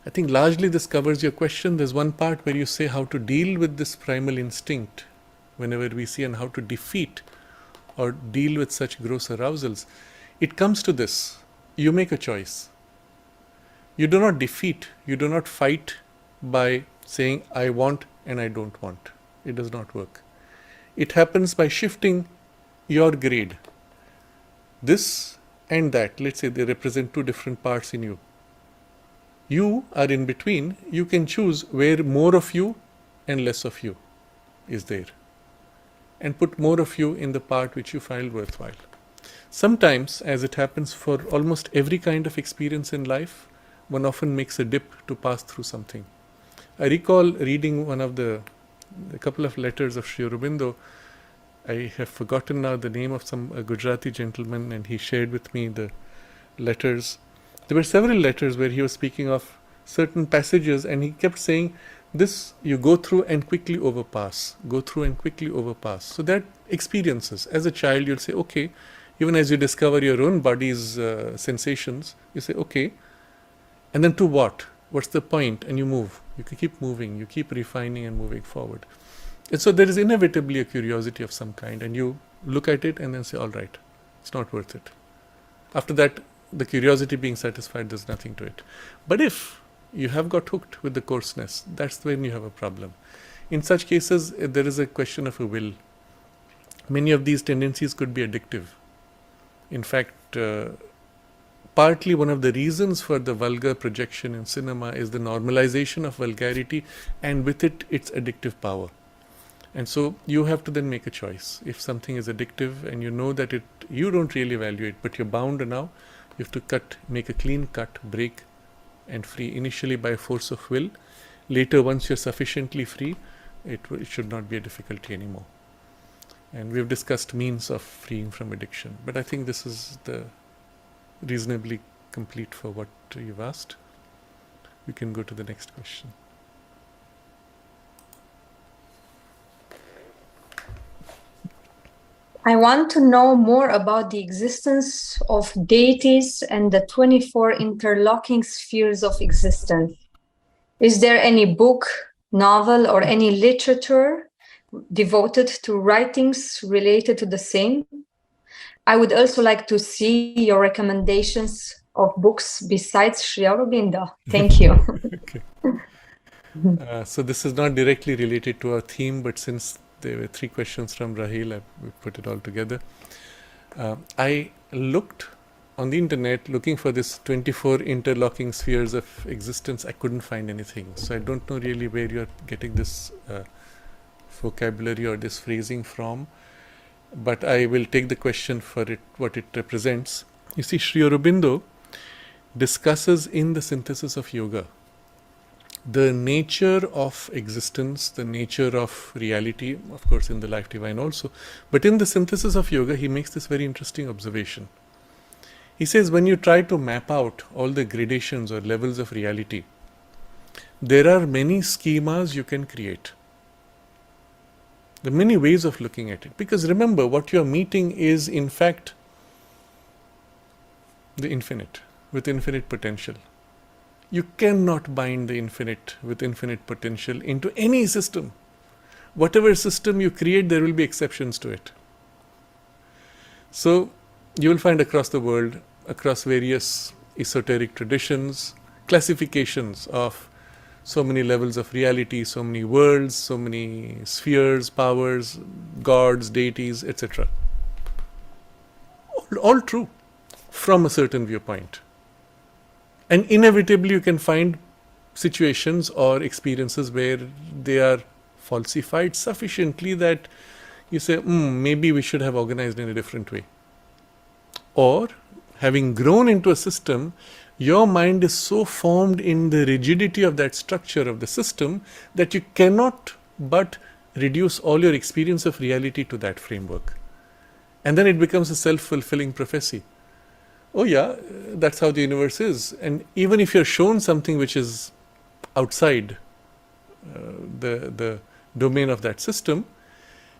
I think largely this covers your question. There's one part where you say how to deal with this primal instinct whenever we see, and how to defeat or deal with such gross arousals. It comes to this. You make a choice. You do not defeat, you do not fight by saying I want and I don't want. It does not work. It happens by shifting your grade. This and that, let's say they represent two different parts in you. You are in between. You can choose where more of you and less of you is there, and put more of you in the part which you find worthwhile. Sometimes, as it happens for almost every kind of experience in life, one often makes a dip to pass through something. I recall reading one of the couple of letters of Sri Aurobindo. I have forgotten now the name of some Gujarati gentleman, and he shared with me the letters. There were several letters where he was speaking of certain passages, and he kept saying, this you go through and quickly overpass, go through and quickly overpass. So that experiences. As a child, you'll say, okay, even as you discover your own body's sensations, you say, okay, and then to what? What's the point? And you move. You keep moving, you keep refining and moving forward. And so there is inevitably a curiosity of some kind, and you look at it and then say, all right, it's not worth it. After that, the curiosity being satisfied, there's nothing to it. But if you have got hooked with the coarseness, that's when you have a problem. In such cases, there is a question of a will. Many of these tendencies could be addictive. In fact, partly one of the reasons for the vulgar projection in cinema is the normalization of vulgarity, and with it, its addictive power. And so you have to then make a choice. If something is addictive and you know that you don't really value it, but you're bound now, you have to make a clean cut, break and free, initially by force of will. Later, once you're sufficiently free, it should not be a difficulty anymore. And we've discussed means of freeing from addiction. But I think this is the reasonably complete for what you've asked. We can go to the next question. I want to know more about the existence of deities and the 24 interlocking spheres of existence. Is there any book, novel, or any literature devoted to writings related to the same? I would also like to see your recommendations of books besides Sri Aurobindo. Thank you. Okay. So this is not directly related to our theme, but since there were 3 questions from Rahil, we put it all together. I looked on the internet looking for this 24 interlocking spheres of existence. I couldn't find anything. So I don't know really where you're getting this vocabulary or this phrasing from. But I will take the question for it, what it represents. You see, Sri Aurobindo discusses in the synthesis of yoga the nature of existence, the nature of reality, of course in the life divine also. But in the synthesis of yoga, he makes this very interesting observation. He says, when you try to map out all the gradations or levels of reality, there are many schemas you can create. There are many ways of looking at it. Because remember, what you're meeting is in fact the infinite, with infinite potential. You cannot bind the infinite with infinite potential into any system. Whatever system you create, there will be exceptions to it. So you will find across the world, across various esoteric traditions, classifications of so many levels of reality, so many worlds, so many spheres, powers, gods, deities, etc. All true from a certain viewpoint. And inevitably you can find situations or experiences where they are falsified sufficiently that you say, maybe we should have organized in a different way. Or, having grown into a system, your mind is so formed in the rigidity of that structure of the system that you cannot but reduce all your experience of reality to that framework. And then it becomes a self-fulfilling prophecy. Oh yeah, that's how the universe is. And even if you're shown something which is outside the domain of that system,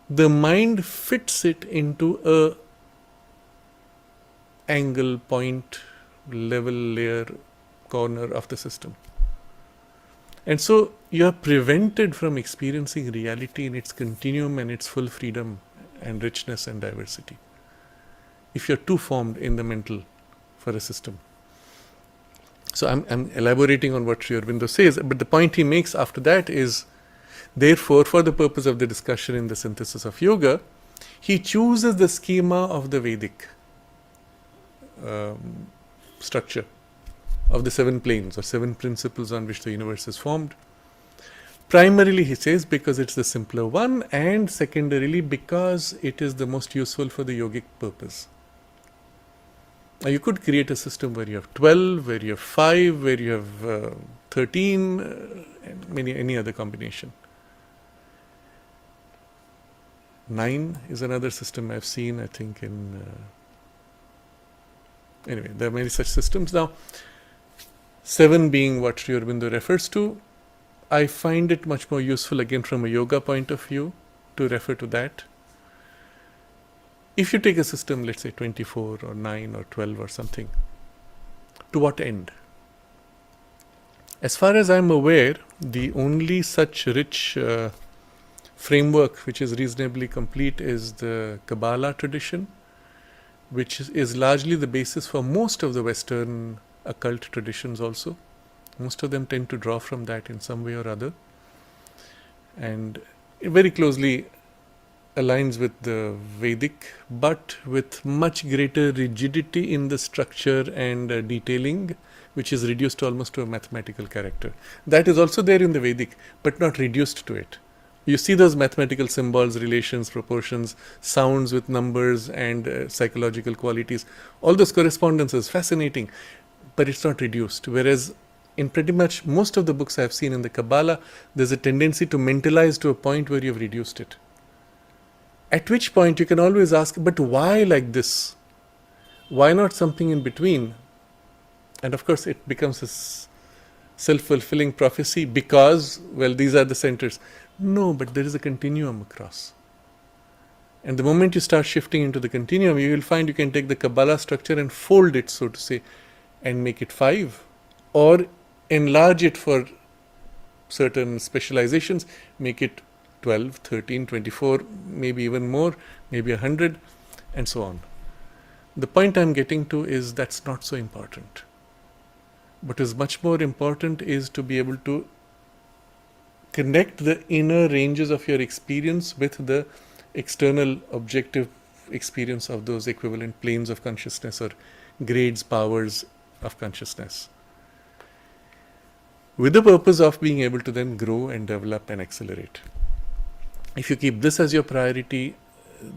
the mind fits it into a angle, point, level, layer, corner of the system. And so you are prevented from experiencing reality in its continuum and its full freedom and richness and diversity, if you're too formed in the mental for a system. So I'm elaborating on what Sri Aurobindo says, but the point he makes after that is, therefore, for the purpose of the discussion in the synthesis of yoga, he chooses the schema of the Vedic structure of the 7 planes or 7 principles on which the universe is formed. Primarily, he says, because it's the simpler one, and secondarily because it is the most useful for the yogic purpose. Now, you could create a system where you have 12, where you have 5, where you have 13, and any other combination. 9 is another system I've seen, I think, in... anyway, there are many such systems. Now, 7 being what Sri Aurobindo refers to, I find it much more useful, again, from a yoga point of view, to refer to that. If you take a system, let's say 24 or 9 or 12 or something, to what end? As far as I'm aware, the only such rich framework which is reasonably complete is the Kabbalah tradition, which is largely the basis for most of the Western occult traditions also. Most of them tend to draw from that in some way or other. And it very closely aligns with the Vedic, but with much greater rigidity in the structure and detailing, which is reduced almost to a mathematical character. That is also there in the Vedic, but not reduced to it. You see those mathematical symbols, relations, proportions, sounds with numbers and psychological qualities. All those correspondences, fascinating, but it's not reduced. Whereas in pretty much most of the books I've seen in the Kabbalah, there's a tendency to mentalize to a point where you've reduced it. At which point you can always ask, but why like this? Why not something in between? And of course it becomes a self-fulfilling prophecy because, well, these are the centers. No, but there is a continuum across. And the moment you start shifting into the continuum, you will find you can take the Kabbalah structure and fold it, so to say, and make it 5. Or enlarge it for certain specializations, make it 12, 13, 24, maybe even more, maybe 100, and so on. The point I'm getting to is that's not so important. What is much more important is to be able to connect the inner ranges of your experience with the external objective experience of those equivalent planes of consciousness or grades, powers of consciousness, with the purpose of being able to then grow and develop and accelerate. If you keep this as your priority,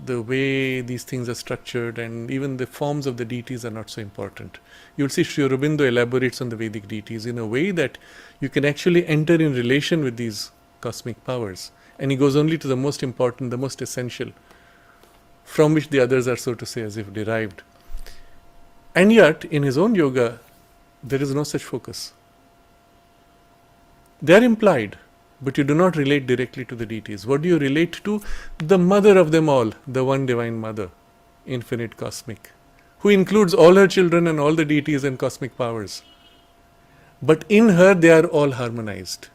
the way these things are structured and even the forms of the deities are not so important. You'll see Sri Aurobindo elaborates on the Vedic deities in a way that you can actually enter in relation with these cosmic powers. And he goes only to the most important, the most essential, from which the others are, so to say, as if derived. And yet, in his own yoga, there is no such focus. They are implied, but you do not relate directly to the deities. What do you relate to? The mother of them all, the one divine mother, infinite cosmic, who includes all her children and all the deities and cosmic powers. But in her, they are all harmonized.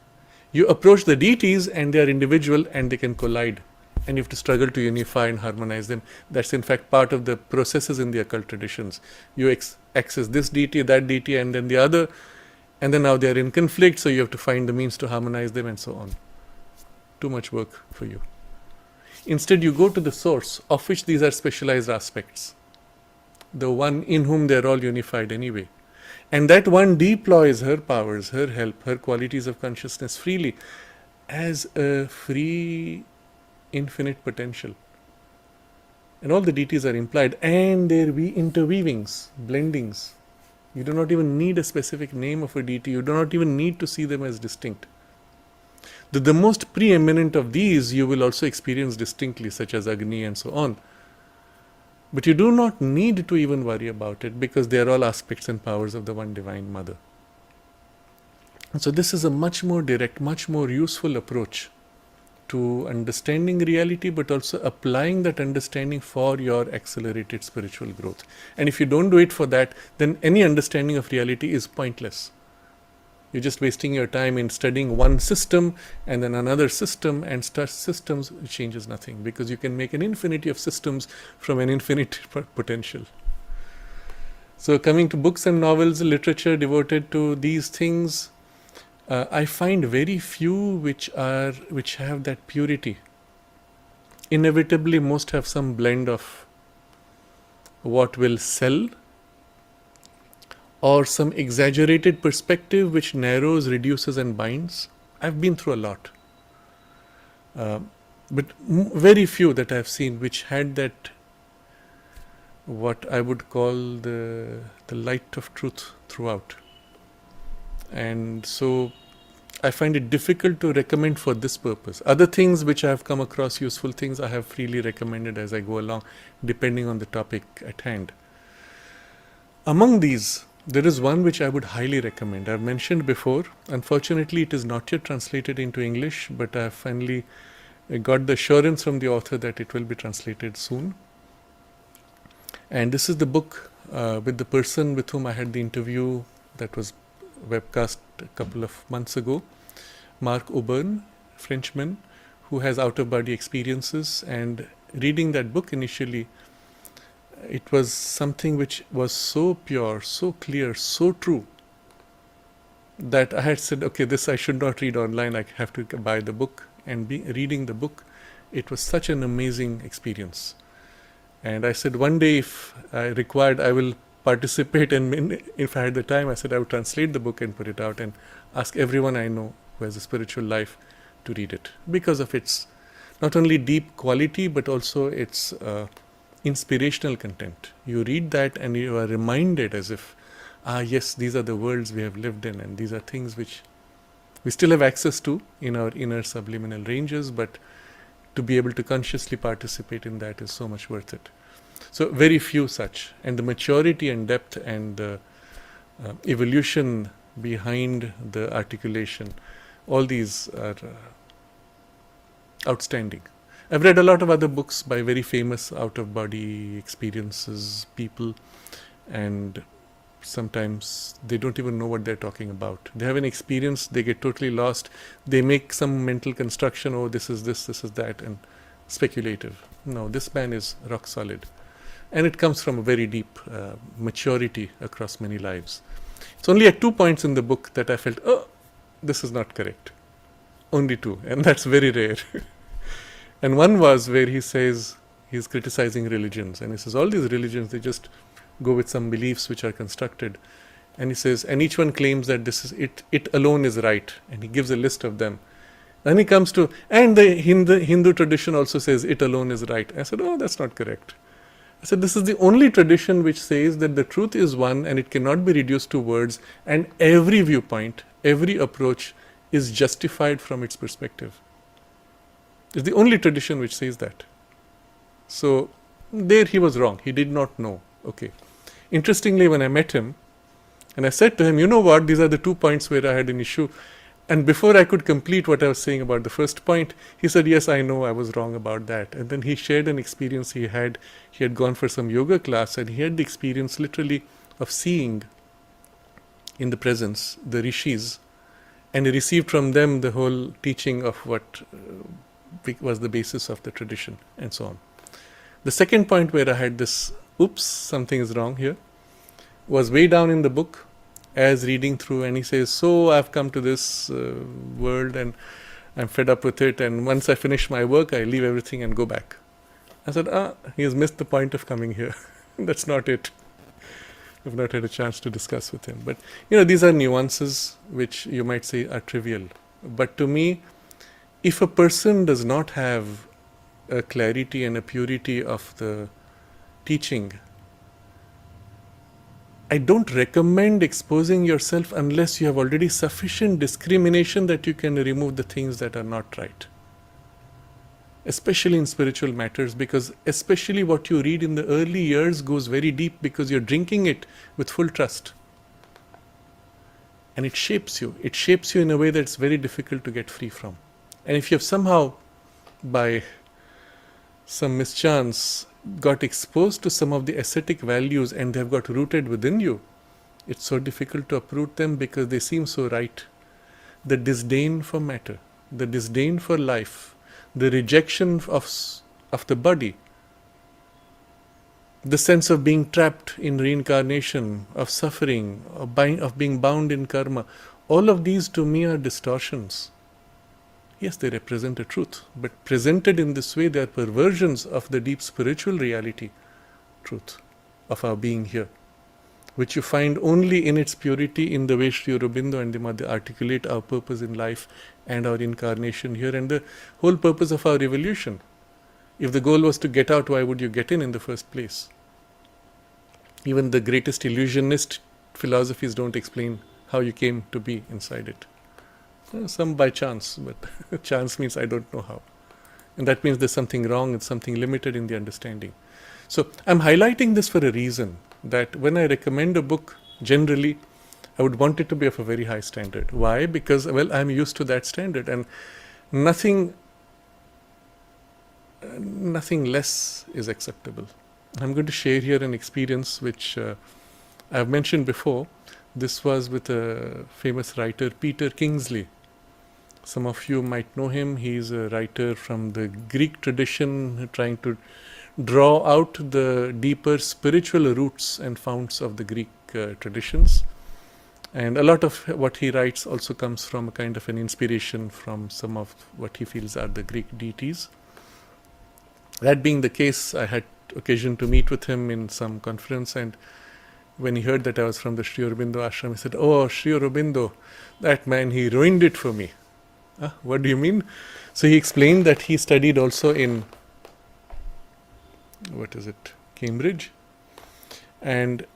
You approach the deities and they are individual and they can collide. And you have to struggle to unify and harmonize them. That's in fact part of the processes in the occult traditions. You access this deity, that deity, and then the other. And then now they are in conflict, so you have to find the means to harmonize them and so on. Too much work for you. Instead, you go to the source, of which these are specialized aspects. The one in whom they are all unified anyway. And that one deploys her powers, her help, her qualities of consciousness freely as a free, infinite potential. And all the deities are implied, and there be interweavings, blendings. You do not even need a specific name of a deity. You do not even need to see them as distinct. The most preeminent of these you will also experience distinctly, such as Agni and so on. But you do not need to even worry about it because they are all aspects and powers of the one divine mother. And so this is a much more direct, much more useful approach to understanding reality, but also applying that understanding for your accelerated spiritual growth. And if you don't do it for that, then any understanding of reality is pointless. You're just wasting your time in studying one system and then another system, and systems changes nothing because you can make an infinity of systems from an infinite potential. So coming to books and novels, literature devoted to these things, I find very few which have that purity. Inevitably, most have some blend of what will sell or some exaggerated perspective which narrows, reduces and binds. I've been through a lot. But very few that I've seen which had that what I would call the light of truth throughout. And so I find it difficult to recommend for this purpose. Other things which I have come across, useful things, I have freely recommended as I go along, depending on the topic at hand. Among these, there is one which I would highly recommend. I've mentioned before. Unfortunately, it is not yet translated into English, but I have finally got the assurance from the author that it will be translated soon. And this is the book with the person with whom I had the interview that was webcast a couple of months ago, Mark Auburn, Frenchman, who has out-of-body experiences. And reading that book initially, it was something which was so pure, so clear, so true, that I had said, okay, this I should not read online, I have to buy the book. And reading the book, it was such an amazing experience. And I said, one day if I required, I will participate, and if I had the time, I said I would translate the book and put it out and ask everyone I know who has a spiritual life to read it, because of its not only deep quality but also its inspirational content. You read that and you are reminded as if, yes, these are the worlds we have lived in, and these are things which we still have access to in our inner subliminal ranges, but to be able to consciously participate in that is so much worth it. So very few such, and the maturity and depth and the evolution behind the articulation, all these are outstanding. I've read a lot of other books by very famous out-of-body experiences people, and sometimes they don't even know what they're talking about. They have an experience, they get totally lost, they make some mental construction, oh, this is this is that, and speculative. No, this man is rock solid. And it comes from a very deep maturity across many lives. It's only at 2 points in the book that I felt, oh, this is not correct. Only 2, and that's very rare. And one was where he says, he's criticizing religions, and he says all these religions, they just go with some beliefs which are constructed. And he says, and each one claims that this is it alone is right, and he gives a list of them. Then he comes to, and the Hindu tradition also says it alone is right. I said, oh, that's not correct. I said, this is the only tradition which says that the truth is one and it cannot be reduced to words, and every viewpoint, every approach is justified from its perspective. It's the only tradition which says that. So there he was wrong. He did not know. Okay. Interestingly, when I met him, and I said to him, you know what, these are the 2 points where I had an issue. And before I could complete what I was saying about the first point, he said, yes, I know I was wrong about that. And then he shared an experience he had. He had gone for some yoga class, and he had the experience literally of seeing in the presence the rishis, and he received from them the whole teaching of what was the basis of the tradition, and so on. The second point where I had this, oops, something is wrong here, was way down in the book, as reading through, and he says, so I've come to this world and I'm fed up with it, and once I finish my work, I leave everything and go back. I said, he has missed the point of coming here. That's not it. I've not had a chance to discuss with him. But, these are nuances which you might say are trivial. But to me, if a person does not have a clarity and a purity of the teaching, I don't recommend exposing yourself unless you have already sufficient discrimination that you can remove the things that are not right. Especially in spiritual matters, because especially what you read in the early years goes very deep, because you're drinking it with full trust. And it shapes you. It shapes you in a way that's very difficult to get free from. And if you have somehow, by some mischance, got exposed to some of the ascetic values and they have got rooted within you, it's so difficult to uproot them because they seem so right. The disdain for matter, the disdain for life, the rejection of the body, the sense of being trapped in reincarnation, of suffering, of being bound in karma, all of these to me are distortions. Yes, they represent a truth, but presented in this way, they are perversions of the deep spiritual reality, truth of our being here, which you find only in its purity in the way Sri Aurobindo and the Mother articulate our purpose in life and our incarnation here and the whole purpose of our evolution. If the goal was to get out, why would you get in the first place? Even the greatest illusionist philosophies don't explain how you came to be inside it. Some by chance, but chance means I don't know how. And that means there's something wrong and something limited in the understanding. So I'm highlighting this for a reason, that when I recommend a book, generally, I would want it to be of a very high standard. Why? Because, well, I'm used to that standard, and nothing less is acceptable. I'm going to share here an experience which I've mentioned before. This was with a famous writer, Peter Kingsley. Some of you might know him. He's a writer from the Greek tradition, trying to draw out the deeper spiritual roots and founts of the Greek traditions. And a lot of what he writes also comes from a kind of an inspiration from some of what he feels are the Greek deities. That being the case, I had occasion to meet with him in some conference, and when he heard that I was from the Sri Aurobindo ashram, he said, "Oh, Sri Aurobindo, that man, he ruined it for me." What do you mean? So he explained that he studied also in, Cambridge. And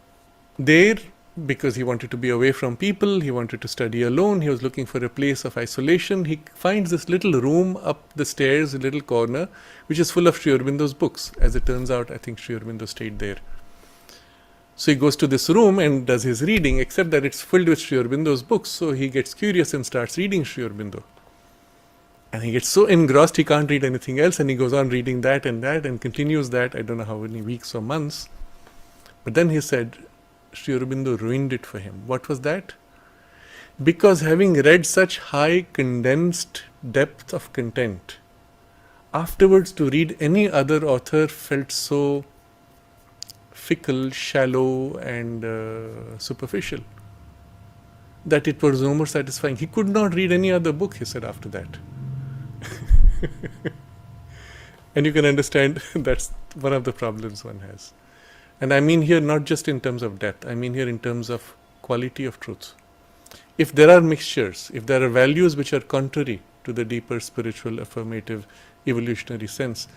there, because he wanted to be away from people, he wanted to study alone, he was looking for a place of isolation. He finds this little room up the stairs, a little corner, which is full of Sri Aurobindo's books. As it turns out, I think Sri Aurobindo stayed there. So he goes to this room and does his reading, except that it's filled with Sri Aurobindo's books. So he gets curious and starts reading Sri Aurobindo. And he gets so engrossed he can't read anything else, and he goes on reading that and continues that, I don't know how many weeks or months. But then he said, Sri Aurobindo ruined it for him. What was that? Because having read such high condensed depth of content, afterwards to read any other author felt so fickle, shallow and superficial that it was no more satisfying. He could not read any other book, he said, after that. And you can understand that's one of the problems one has. And I mean here not just in terms of depth, I mean here in terms of quality of truth. If there are mixtures, if there are values which are contrary to the deeper spiritual, affirmative, evolutionary sense,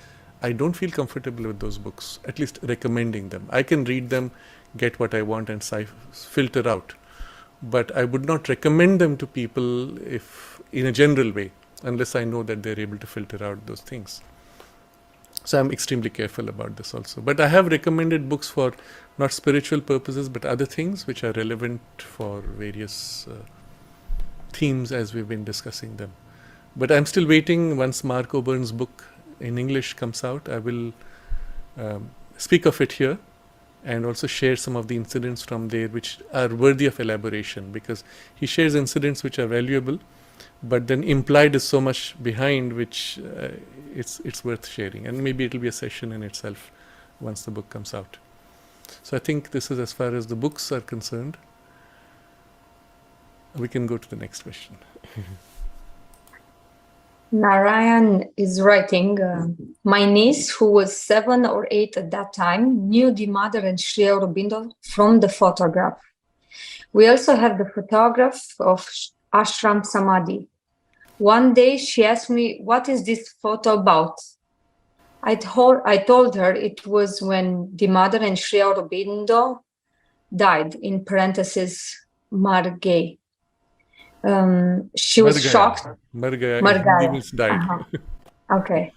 I don't feel comfortable with those books, at least recommending them. I can read them, get what I want and filter out. But I would not recommend them to people if in a general way, unless I know that they're able to filter out those things. So I'm extremely careful about this also. But I have recommended books for not spiritual purposes, but other things which are relevant for various themes as we've been discussing them. But I'm still waiting. Once Mark Obern's book in English comes out, I will speak of it here and also share some of the incidents from there which are worthy of elaboration, because he shares incidents which are valuable, but then implied is so much behind which it's worth sharing. And maybe it'll be a session in itself once the book comes out. So I think this is as far as the books are concerned. We can go to the next question. Narayan is writing, my niece, who was 7 or 8 at that time, knew the mother and Sri Aurobindo from the photograph. We also have the photograph of Ashram Samadhi. One day she asked me, what is this photo about? I told her it was when the mother and Sri Aurobindo died, in parentheses, Margay. She was shocked. Margaya means died. Okay.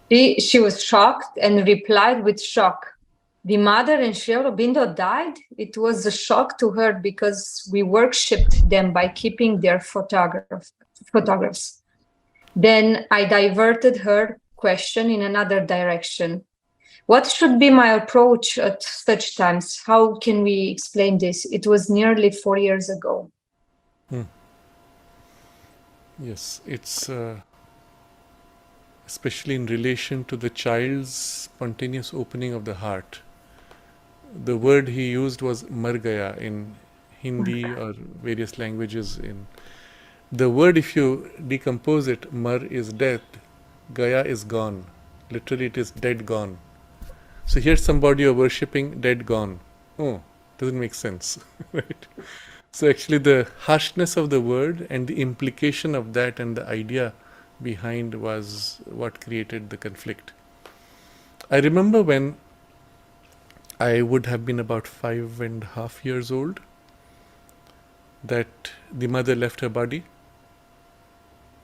She was shocked and replied with shock. The mother and Sri Aurobindo died? It was a shock to her because we worshipped them by keeping their photographs. Then I diverted her question in another direction. What should be my approach at such times? How can we explain this? It was nearly 4 years ago. Yes, it's especially in relation to the child's spontaneous opening of the heart. The word he used was margaya in Hindi or various languages. The word, if you decompose it, mar is death, gaya is gone. Literally it is dead gone. So here's somebody you're worshipping, dead gone. Oh, doesn't make sense, right? So actually the harshness of the word and the implication of that and the idea behind was what created the conflict. I remember when I would have been about 5.5 years old, that the mother left her body,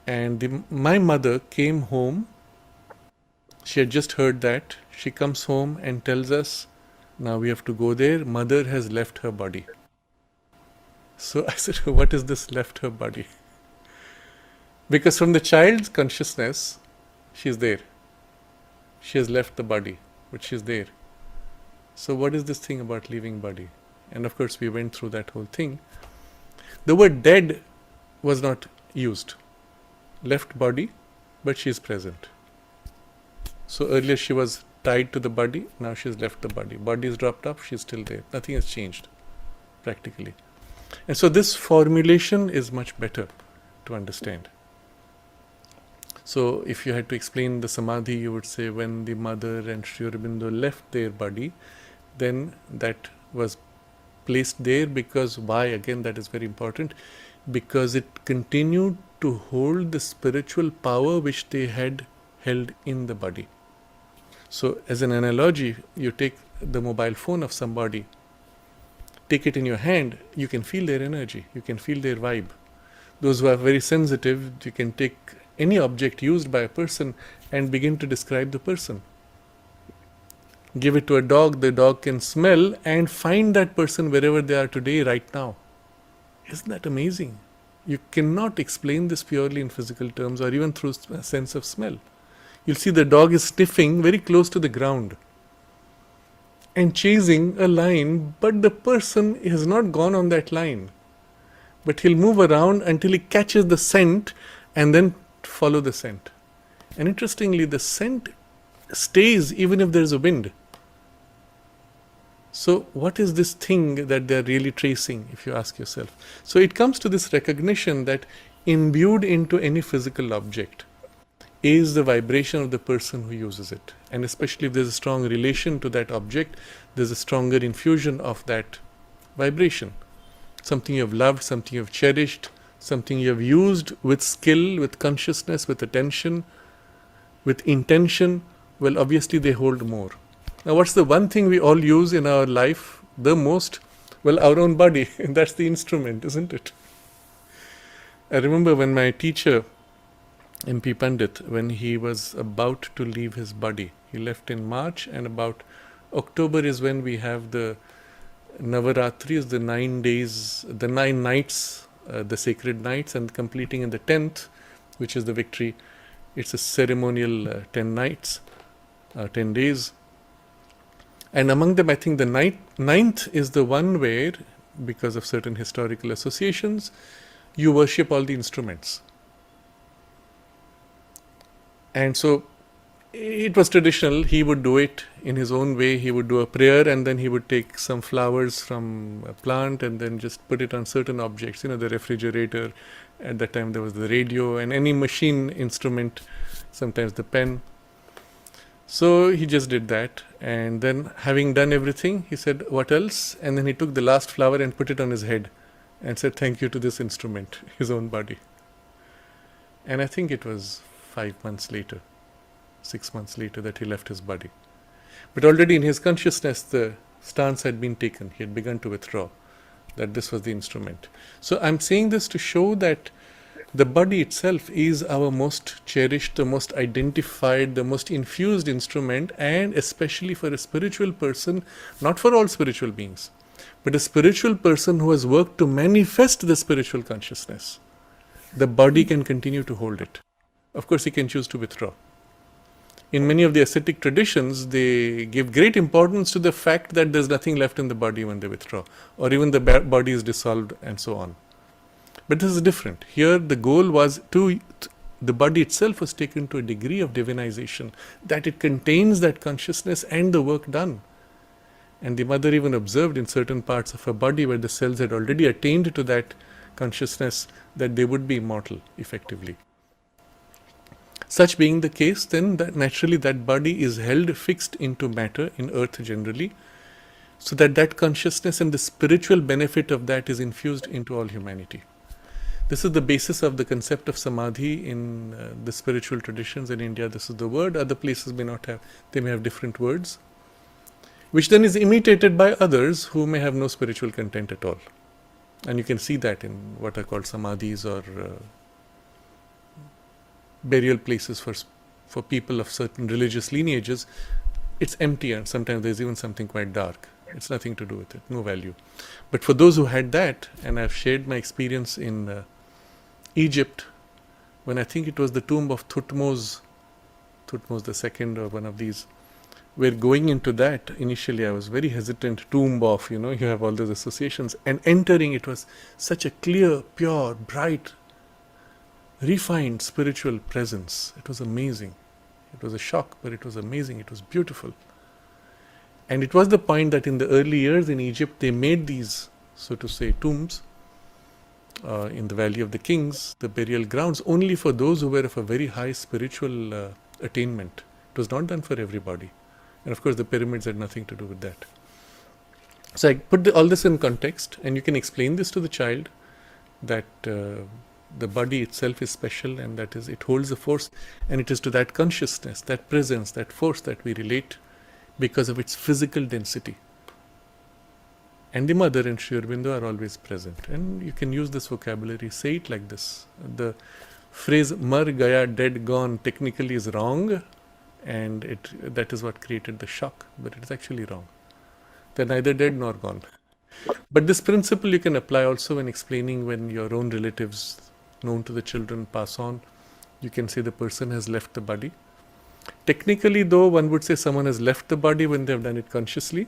and my mother came home. She had just heard that. She comes home and tells us, now we have to go there. Mother has left her body. So I said, what is this left her body? Because from the child's consciousness, she is there. She has left the body, but she is there. So what is this thing about leaving body? And of course, we went through that whole thing. The word dead was not used. Left body, but she is present. So earlier she was tied to the body, now she has left the body. Body is dropped off, she is still there. Nothing has changed, practically. And so this formulation is much better to understand. So if you had to explain the samadhi, you would say when the mother and Sri Aurobindo left their body, then that was placed there because why? Again, that is very important. Because it continued to hold the spiritual power which they had held in the body. So as an analogy, you take the mobile phone of somebody, take it in your hand, you can feel their energy, you can feel their vibe. Those who are very sensitive, you can take any object used by a person and begin to describe the person. Give it to a dog, the dog can smell and find that person wherever they are today, right now. Isn't that amazing? You cannot explain this purely in physical terms or even through a sense of smell. You'll see the dog is sniffing very close to the ground and chasing a line, but the person has not gone on that line. But he'll move around until he catches the scent and then follow the scent. And interestingly, the scent stays even if there's a wind. So what is this thing that they're really tracing, if you ask yourself? So it comes to this recognition that imbued into any physical object is the vibration of the person who uses it. And especially if there's a strong relation to that object, there's a stronger infusion of that vibration. Something you have loved, something you have cherished, something you have used with skill, with consciousness, with attention, with intention. Well, obviously they hold more. Now, what's the one thing we all use in our life the most? Well, our own body. And that's the instrument, isn't it? I remember when my teacher, MP Pandit, when he was about to leave his body, he left in March, and about October is when we have the Navaratris, the 9 days, the 9 nights, the sacred nights, and completing in the 10th, which is the victory. It's a ceremonial 10 nights, 10 days. And among them, I think the ninth is the one where, because of certain historical associations, you worship all the instruments. And so it was traditional. He would do it in his own way. He would do a prayer and then he would take some flowers from a plant and then just put it on certain objects. You know, the refrigerator, at that time there was the radio, and any machine instrument, sometimes the pen. So he just did that, and then having done everything, he said, what else? And then he took the last flower and put it on his head and said, thank you to this instrument, his own body. And I think it was 5 months later, 6 months later, that he left his body. But already in his consciousness, the stance had been taken. He had begun to withdraw, that this was the instrument. So I'm saying this to show that the body itself is our most cherished, the most identified, the most infused instrument, and especially for a spiritual person, not for all spiritual beings, but a spiritual person who has worked to manifest the spiritual consciousness. The body can continue to hold it. Of course, he can choose to withdraw. In many of the ascetic traditions, they give great importance to the fact that there's nothing left in the body when they withdraw, or even the body is dissolved and so on. But this is different. Here the goal was the body itself was taken to a degree of divinization, that it contains that consciousness and the work done. And the mother even observed in certain parts of her body where the cells had already attained to that consciousness that they would be immortal, effectively. Such being the case, then that naturally that body is held fixed into matter in earth generally, so that that consciousness and the spiritual benefit of that is infused into all humanity. This is the basis of the concept of samadhi in the spiritual traditions. In India, this is the word. Other places may not have, they may have different words. which then is imitated by others who may have no spiritual content at all. And you can see that in what are called samadhis, or burial places for people of certain religious lineages. It's empty, and sometimes there's even something quite dark. It's nothing to do with it, no value. But for those who had that, and I've shared my experience in Egypt, when I think it was the tomb of Thutmose II, or one of these, we're going into that. Initially I was very hesitant. Tomb of, you have all those associations, and entering, it was such a clear, pure, bright, refined spiritual presence. It was amazing. It was a shock, but it was amazing. It was beautiful. And it was the point that in the early years in Egypt, they made these, so to say, tombs in the Valley of the Kings, the burial grounds, only for those who were of a very high spiritual attainment. It was not done for everybody. And of course, the pyramids had nothing to do with that. So I put all this in context, and you can explain this to the child, that the body itself is special, and that is, it holds a force, and it is to that consciousness, that presence, that force that we relate because of its physical density. And the mother and Sri Aurobindo are always present. And you can use this vocabulary, say it like this. The phrase mar gaya, dead, gone, technically is wrong, and that is what created the shock, but it is actually wrong. They're neither dead nor gone. But this principle you can apply also when explaining when your own relatives known to the children pass on. You can say the person has left the body. Technically, though, one would say someone has left the body when they have done it consciously.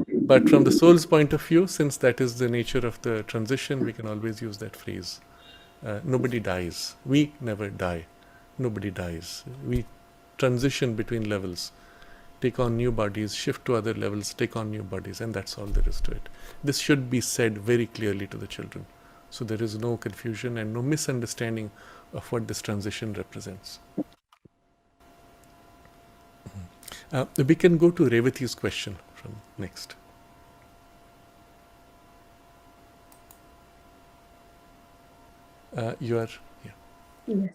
But from the soul's point of view, since that is the nature of the transition, we can always use that phrase. Nobody dies. We never die. Nobody dies. We transition between levels, take on new bodies, shift to other levels, take on new bodies, and that's all there is to it. This should be said very clearly to the children, so there is no confusion and no misunderstanding of what this transition represents. We can go to Revati's question from next. Yeah. Yes.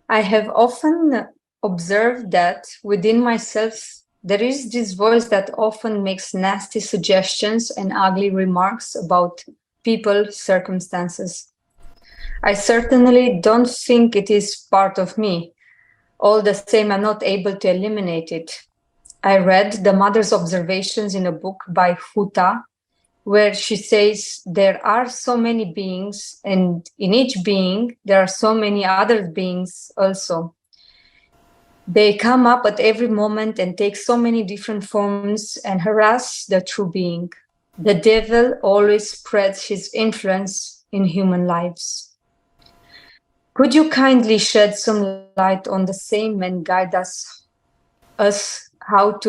I have often observed that within myself there is this voice that often makes nasty suggestions and ugly remarks about people, circumstances. I certainly don't think it is part of me. All the same, I'm not able to eliminate it. I read the mother's observations in a book by Huta, where she says there are so many beings, and in each being there are so many other beings also. They come up at every moment and take so many different forms and harass the true being. The devil always spreads his influence in human lives. Could you kindly shed some light on the same and guide us how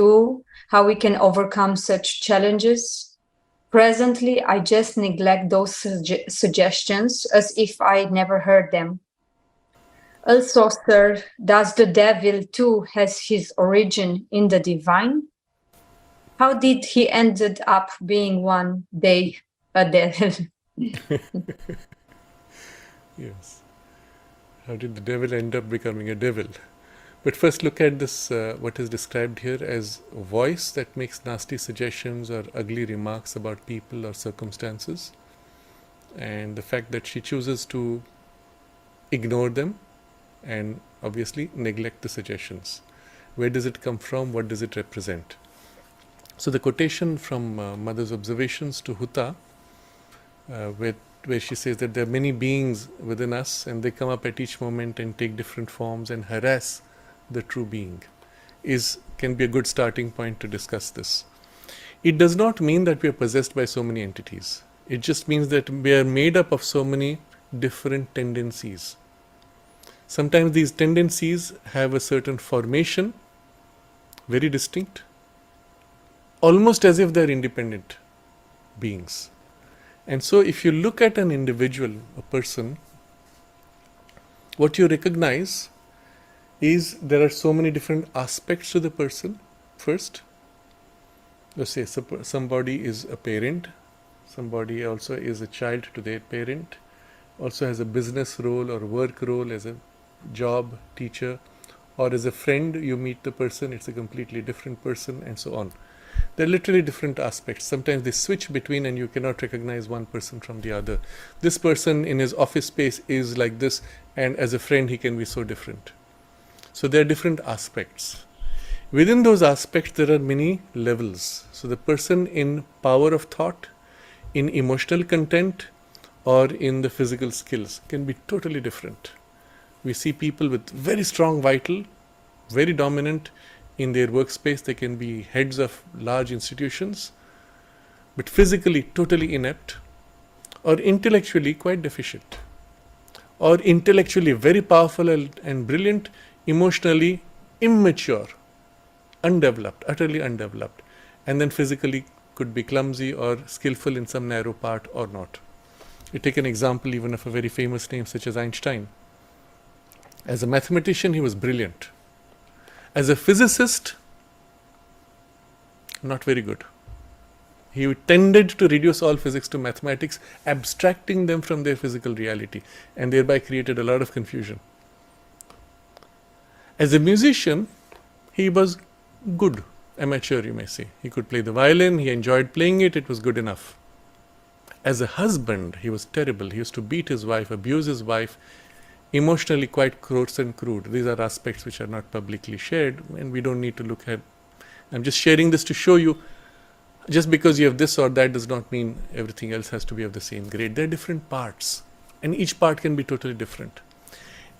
we can overcome such challenges? Presently, I just neglect those suggestions as if I never heard them. Also, sir, does the devil too has his origin in the divine? How did he ended up being one day a devil? Yes. How did the devil end up becoming a devil? But first look at this, what is described here as a voice that makes nasty suggestions or ugly remarks about people or circumstances, and the fact that she chooses to ignore them and obviously neglect the suggestions. Where does it come from? What does it represent? So the quotation from Mother's observations to Huta, where she says that there are many beings within us and they come up at each moment and take different forms and harass the true being, can be a good starting point to discuss this. It does not mean that we are possessed by so many entities. It just means that we are made up of so many different tendencies. Sometimes these tendencies have a certain formation, very distinct, almost as if they are independent beings. And so if you look at an individual, a person, what you recognize is there are so many different aspects to the person. First, let's say somebody is a parent, somebody also is a child to their parent, also has a business role or work role as a job, teacher, or as a friend, you meet the person, it's a completely different person, and so on. They're literally different aspects. Sometimes they switch between and you cannot recognize one person from the other. This person in his office space is like this, and as a friend he can be so different. So there are different aspects. Within those aspects there are many levels. So the person in power of thought, in emotional content, or in the physical skills can be totally different. We see people with very strong vital, very dominant in their workspace. They can be heads of large institutions, but physically totally inept, or intellectually quite deficient, or intellectually very powerful and brilliant, emotionally immature, undeveloped, utterly undeveloped, and then physically could be clumsy or skillful in some narrow part or not. You take an example even of a very famous name such as Einstein. As a mathematician, he was brilliant. As a physicist, not very good. He tended to reduce all physics to mathematics, abstracting them from their physical reality, and thereby created a lot of confusion. As a musician, he was good, amateur you may say. He could play the violin, he enjoyed playing it, it was good enough. As a husband, he was terrible. He used to beat his wife, abuse his wife, emotionally quite coarse and crude. These are aspects which are not publicly shared, and we don't need to look at. I'm just sharing this to show you, just because you have this or that does not mean everything else has to be of the same grade. There are different parts, and each part can be totally different.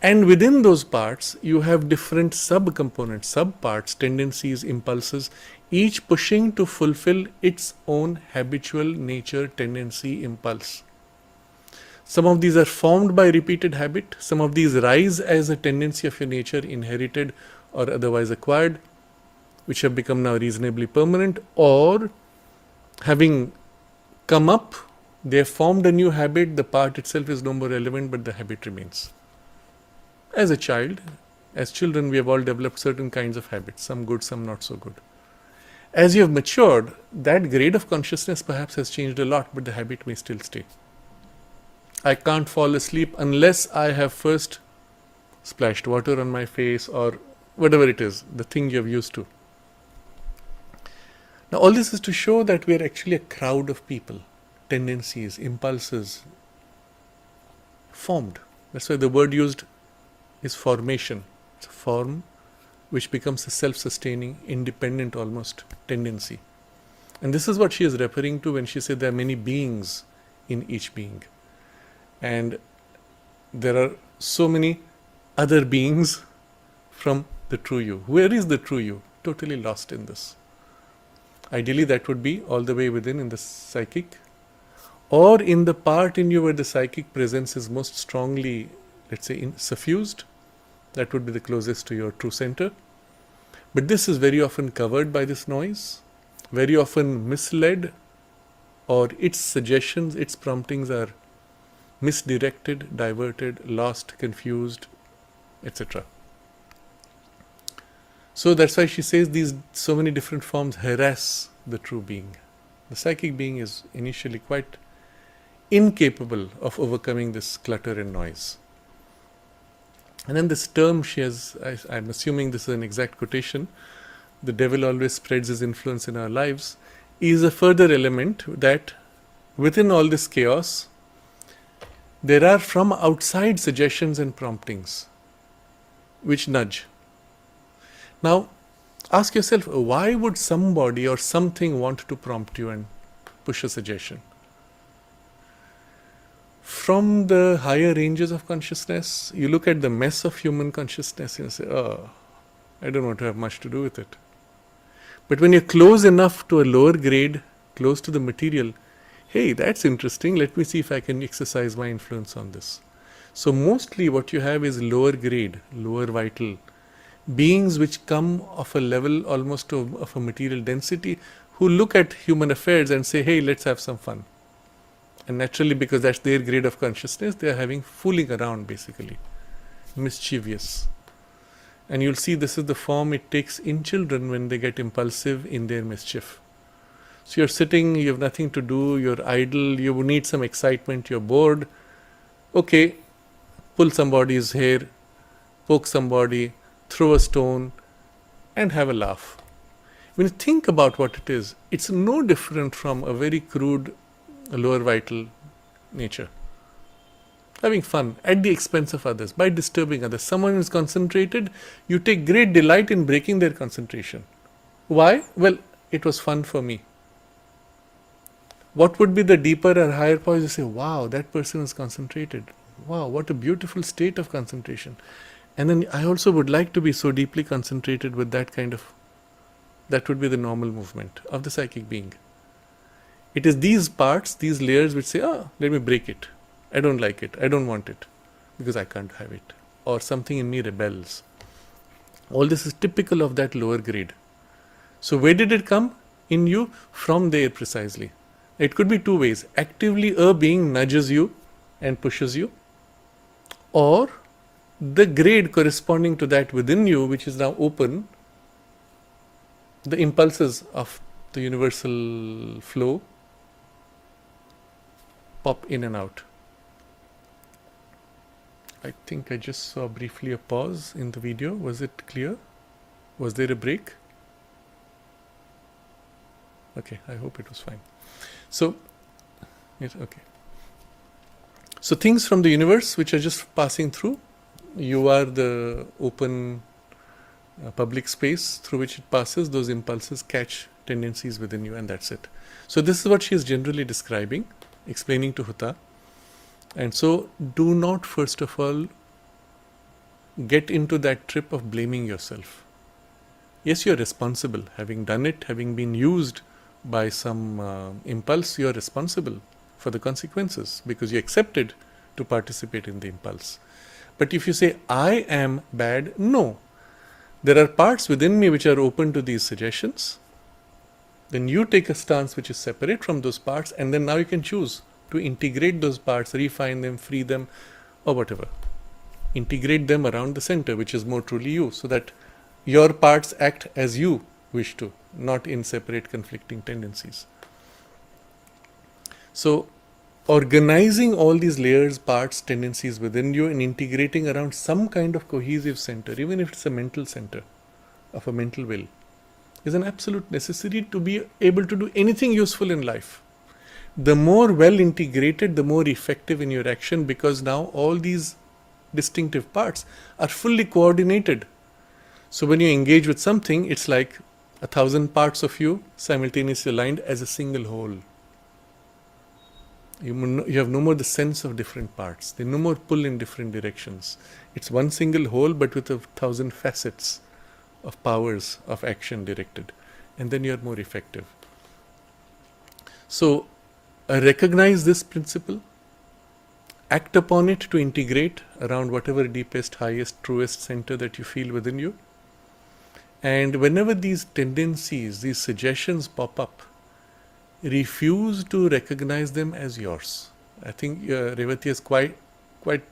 And within those parts, you have different sub-components, sub-parts, tendencies, impulses, each pushing to fulfill its own habitual nature, tendency, impulse. Some of these are formed by repeated habit. Some of these rise as a tendency of your nature, inherited or otherwise acquired, which have become now reasonably permanent, or having come up, they have formed a new habit. The part itself is no more relevant, but the habit remains. As a child, as children, we have all developed certain kinds of habits, some good, some not so good. As you have matured, that grade of consciousness perhaps has changed a lot, but the habit may still stay. I can't fall asleep unless I have first splashed water on my face, or whatever it is, the thing you have used to. Now, all this is to show that we are actually a crowd of people, tendencies, impulses formed. That's why the word used is formation. It's a form which becomes a self-sustaining, independent almost tendency. And this is what she is referring to when she said there are many beings in each being. And there are so many other beings from the true you. Where is the true you? Totally lost in this. Ideally, that would be all the way within in the psychic, or in the part in you where the psychic presence is most strongly, let's say, suffused. That would be the closest to your true center. But this is very often covered by this noise, very often misled, or its suggestions, its promptings are misdirected, diverted, lost, confused, etc. So that's why she says these so many different forms harass the true being. The psychic being is initially quite incapable of overcoming this clutter and noise. And then this term she has, I'm assuming this is an exact quotation, the devil always spreads his influence in our lives, is a further element that within all this chaos, there are from outside suggestions and promptings which nudge. Now, ask yourself, why would somebody or something want to prompt you and push a suggestion? From the higher ranges of consciousness, you look at the mess of human consciousness and say, oh, I don't want to have much to do with it. But when you're close enough to a lower grade, close to the material, hey, that's interesting, let me see if I can exercise my influence on this. So mostly what you have is lower grade, lower vital, beings which come of a level almost of a material density, who look at human affairs and say, hey, let's have some fun. And naturally, because that's their grade of consciousness, they are having fooling around basically, mischievous. And you'll see this is the form it takes in children when they get impulsive in their mischief. So you're sitting, you have nothing to do, you're idle, you need some excitement, you're bored. Okay, pull somebody's hair, poke somebody, throw a stone, and have a laugh. When you think about what it is, it's no different from a very crude lower vital nature. Having fun at the expense of others, by disturbing others. Someone is concentrated, you take great delight in breaking their concentration. Why? Well, it was fun for me. What would be the deeper or higher poise? You say, wow, that person is concentrated. Wow, what a beautiful state of concentration. And then I also would like to be so deeply concentrated with that kind of, that would be the normal movement of the psychic being. It is these parts, these layers which say, let me break it. I don't like it. I don't want it because I can't have it. Or something in me rebels. All this is typical of that lower grade. So where did it come in you? From there precisely. It could be two ways. Actively a being nudges you and pushes you, or the grade corresponding to that within you, which is now open, the impulses of the universal flow pop in and out. I think I just saw briefly a pause in the video. Was it clear? Was there a break? Okay, I hope it was fine. So, okay. So things from the universe which are just passing through, you are the open public space through which it passes. Those impulses catch tendencies within you, and that's it. So this is what she is generally describing, explaining to Huta. And so do not first of all get into that trip of blaming yourself. Yes, you're responsible. Having done it, having been used by some impulse, you're responsible for the consequences because you accepted to participate in the impulse. But if you say, I am bad, no. There are parts within me which are open to these suggestions. Then you take a stance which is separate from those parts, and then now you can choose to integrate those parts, refine them, free them, or whatever. Integrate them around the center, which is more truly you, so that your parts act as you wish to, not in separate conflicting tendencies. So, organizing all these layers, parts, tendencies within you and integrating around some kind of cohesive center, even if it's a mental center of a mental will, is an absolute necessity to be able to do anything useful in life. The more well integrated, the more effective in your action, because now all these distinctive parts are fully coordinated. So when you engage with something, it's like 1,000 parts of you simultaneously aligned as a single whole. You have no more the sense of different parts. They no more pull in different directions. It's one single whole, but with 1,000 facets of powers of action directed. And then you are more effective. So recognize this principle, act upon it to integrate around whatever deepest, highest, truest center that you feel within you. And whenever these tendencies, these suggestions pop up, refuse to recognize them as yours. I think Revati has quite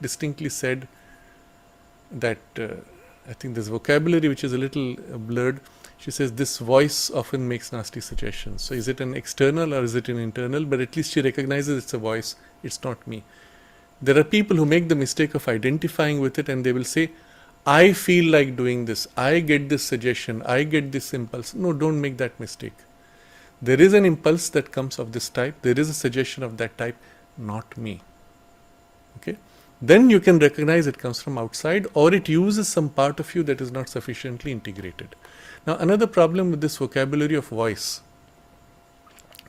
distinctly said that I think this vocabulary which is a little blurred. She says this voice often makes nasty suggestions. So is it an external or is it an internal? But at least she recognizes it's a voice. It's not me. There are people who make the mistake of identifying with it, and they will say, I feel like doing this. I get this suggestion. I get this impulse. No, don't make that mistake. There is an impulse that comes of this type. There is a suggestion of that type, not me. Okay? Then you can recognize it comes from outside, or it uses some part of you that is not sufficiently integrated. Now, another problem with this vocabulary of voice,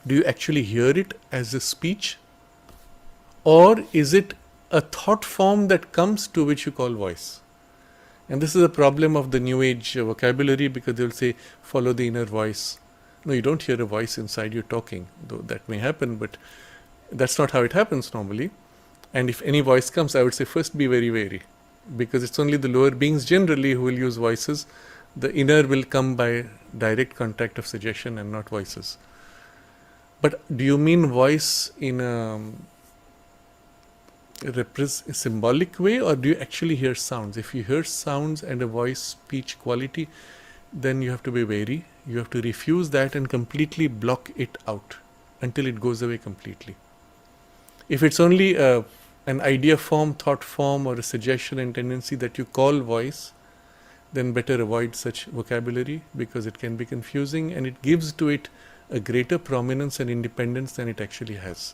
do you actually hear it as a speech, or is it a thought form that comes to which you call voice? And this is a problem of the new age vocabulary, because they will say, follow the inner voice. No, you don't hear a voice inside you talking, though that may happen, but that's not how it happens normally. And if any voice comes, I would say first be very wary, because it's only the lower beings generally who will use voices. The inner will come by direct contact of suggestion and not voices. But do you mean voice in a symbolic way, or do you actually hear sounds? If you hear sounds and a voice speech quality, then you have to be wary. You have to refuse that and completely block it out until it goes away completely. If it's only an idea form, thought form, or a suggestion and tendency that you call voice, then better avoid such vocabulary because it can be confusing and it gives to it a greater prominence and independence than it actually has.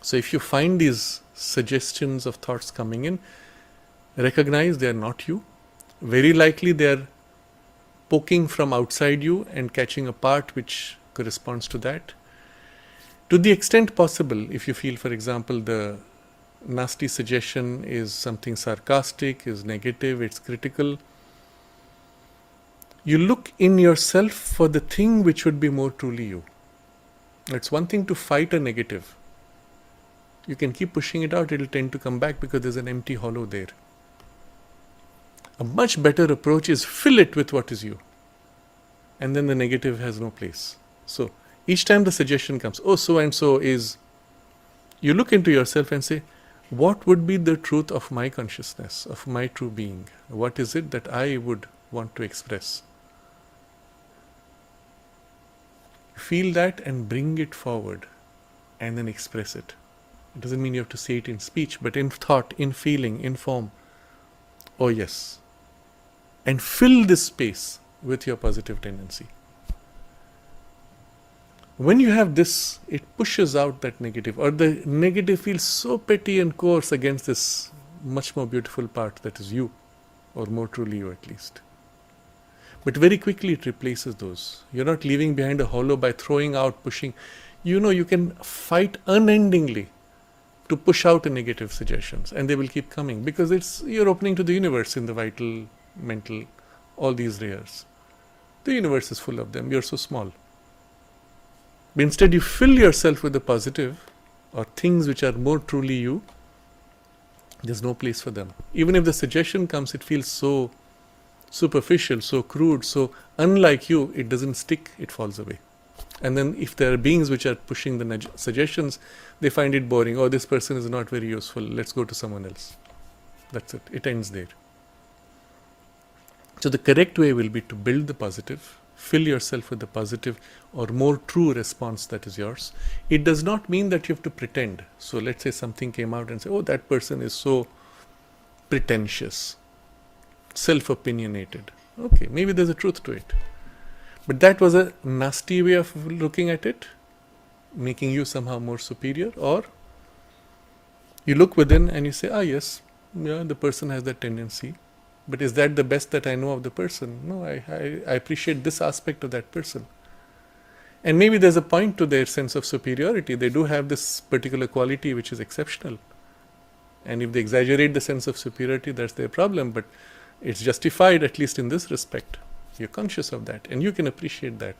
So if you find these suggestions of thoughts coming in, recognize they are not you. Very likely they are poking from outside you and catching a part which corresponds to that. To the extent possible, if you feel, for example, the nasty suggestion is something sarcastic, is negative, it's critical, you look in yourself for the thing which would be more truly you. It's one thing to fight a negative. You can keep pushing it out, it will tend to come back because there's an empty hollow there. A much better approach is fill it with what is you. And then the negative has no place. So each time the suggestion comes, oh, so and so is, you look into yourself and say, what would be the truth of my consciousness, of my true being? What is it that I would want to express? Feel that and bring it forward and then express it. It doesn't mean you have to say it in speech, but in thought, in feeling, in form. Oh yes. And fill this space with your positive tendency. When you have this, it pushes out that negative, or the negative feels so petty and coarse against this much more beautiful part that is you, or more truly you at least. But very quickly it replaces those. You're not leaving behind a hollow by throwing out, pushing. You can fight unendingly to push out the negative suggestions, and they will keep coming because you're opening to the universe in the vital, mental, all these layers. The universe is full of them. You're so small. But instead you fill yourself with the positive or things which are more truly you. There's no place for them. Even if the suggestion comes, it feels so superficial, so crude, so unlike you, it doesn't stick, it falls away. And then if there are beings which are pushing the suggestions, they find it boring. Oh, this person is not very useful. Let's go to someone else. That's it. It ends there. So the correct way will be to build the positive, fill yourself with the positive or more true response that is yours. It does not mean that you have to pretend. So let's say something came out and say, oh, that person is so pretentious, self-opinionated. Okay, maybe there's a truth to it. But that was a nasty way of looking at it, making you somehow more superior. Or you look within and you say, yes, the person has that tendency. But is that the best that I know of the person? No, I appreciate this aspect of that person. And maybe there's a point to their sense of superiority. They do have this particular quality which is exceptional. And if they exaggerate the sense of superiority, that's their problem. But it's justified, at least in this respect. You're conscious of that and you can appreciate that.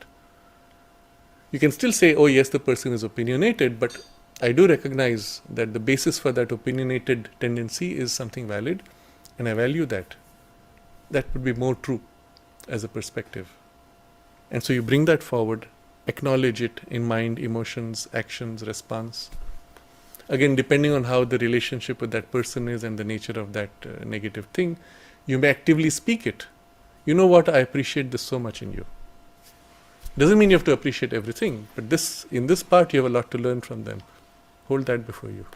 You can still say, oh yes, the person is opinionated, but I do recognize that the basis for that opinionated tendency is something valid and I value that. That would be more true as a perspective. And so you bring that forward, acknowledge it in mind, emotions, actions, response. Again, depending on how the relationship with that person is and the nature of that negative thing, you may actively speak it. You know what, I appreciate this so much in you. Doesn't mean you have to appreciate everything, but in this part you have a lot to learn from them. Hold that before you.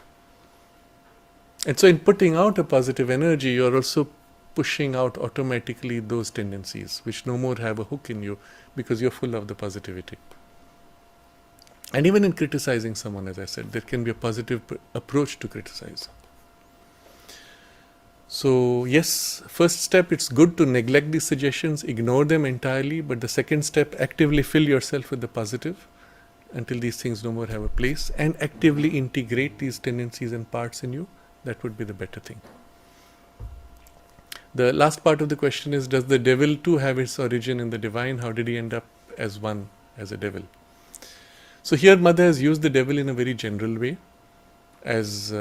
And so in putting out a positive energy, you're also pushing out automatically those tendencies which no more have a hook in you because you're full of the positivity. And even in criticizing someone, as I said, there can be a positive approach to criticize. So yes, first step, it's good to neglect these suggestions, ignore them entirely, but the second step, actively fill yourself with the positive until these things no more have a place and actively integrate these tendencies and parts in you. That would be the better thing. The last part of the question is, does the devil too have its origin in the divine? How did he end up as a devil? So here Mother has used the devil in a very general way as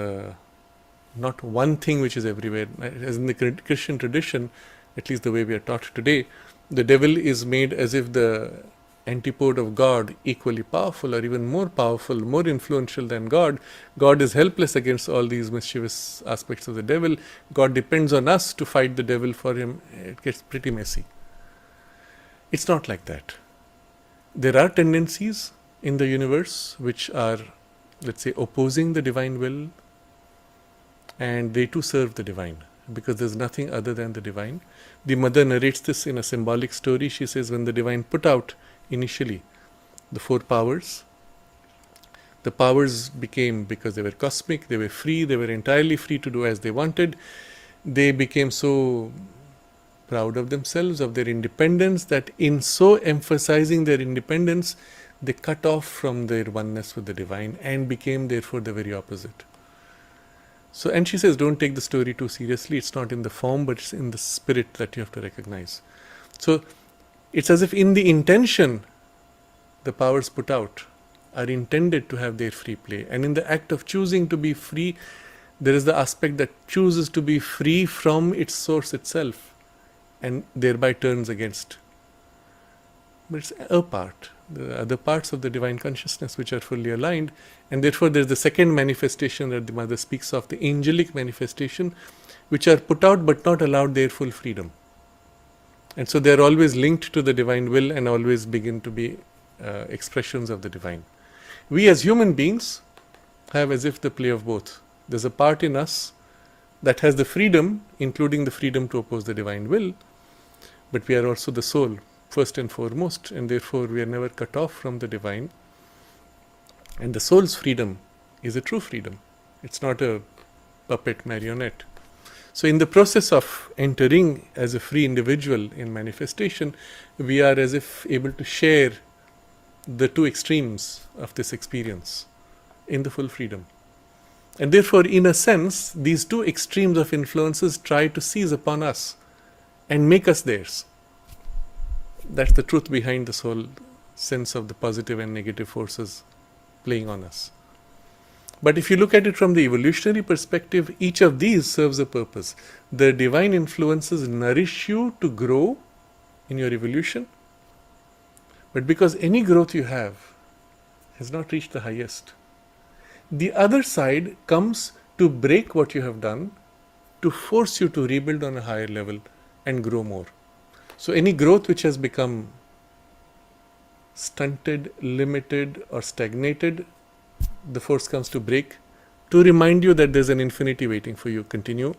not one thing which is everywhere. As in the Christian tradition, at least the way we are taught today, the devil is made as if the antipode of God, equally powerful or even more powerful, more influential than God. God is helpless against all these mischievous aspects of the devil. God depends on us to fight the devil for him. It gets pretty messy. It's not like that. There are tendencies in the universe which are, let's say, opposing the divine will, and they too serve the divine. because there's nothing other than the divine. The mother narrates this in a symbolic story. She says, when the divine put out initially the four powers, the powers became, because they were cosmic, they were free, they were entirely free to do as they wanted. They became so proud of themselves, of their independence, that in so emphasizing their independence, they cut off from their oneness with the divine and became therefore the very opposite. So, and she says, don't take the story too seriously. It's not in the form, but it's in the spirit that you have to recognize. So, it's as if in the intention, the powers put out are intended to have their free play. And in the act of choosing to be free, there is the aspect that chooses to be free from its source itself and thereby turns against. But it's a part. There are other parts of the divine consciousness which are fully aligned, and therefore there is the second manifestation that the mother speaks of, the angelic manifestation, which are put out but not allowed their full freedom. And so they are always linked to the divine will and always begin to be expressions of the divine. We as human beings have as if the play of both. There's a part in us that has the freedom, including the freedom to oppose the divine will, but we are also the soul, first and foremost, and therefore we are never cut off from the divine. And the soul's freedom is a true freedom. It's not a puppet marionette. So in the process of entering as a free individual in manifestation, we are as if able to share the two extremes of this experience in the full freedom. And therefore, in a sense, these two extremes of influences try to seize upon us and make us theirs. That's the truth behind this whole sense of the positive and negative forces playing on us. But if you look at it from the evolutionary perspective, each of these serves a purpose. The divine influences nourish you to grow in your evolution. But because any growth you have has not reached the highest, the other side comes to break what you have done, to force you to rebuild on a higher level and grow more. So any growth which has become stunted, limited or stagnated, the force comes to break, to remind you that there's an infinity waiting for you. Continue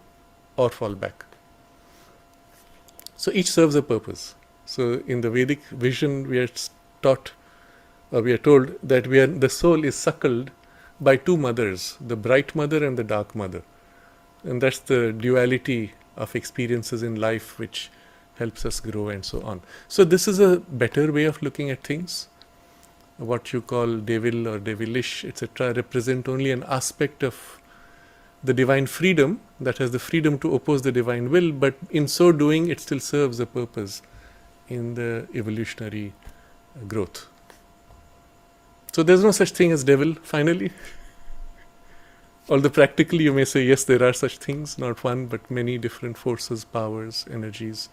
or fall back. So each serves a purpose. So in the Vedic vision, we are taught, or we are told that the soul is suckled by two mothers, the bright mother and the dark mother. And that's the duality of experiences in life which helps us grow and so on. So this is a better way of looking at things. What you call devil or devilish, etc., represent only an aspect of the divine freedom that has the freedom to oppose the divine will, but in so doing it still serves a purpose in the evolutionary growth. So there's no such thing as devil, finally. Although practically you may say, yes, there are such things, not one, but many different forces, powers, energies,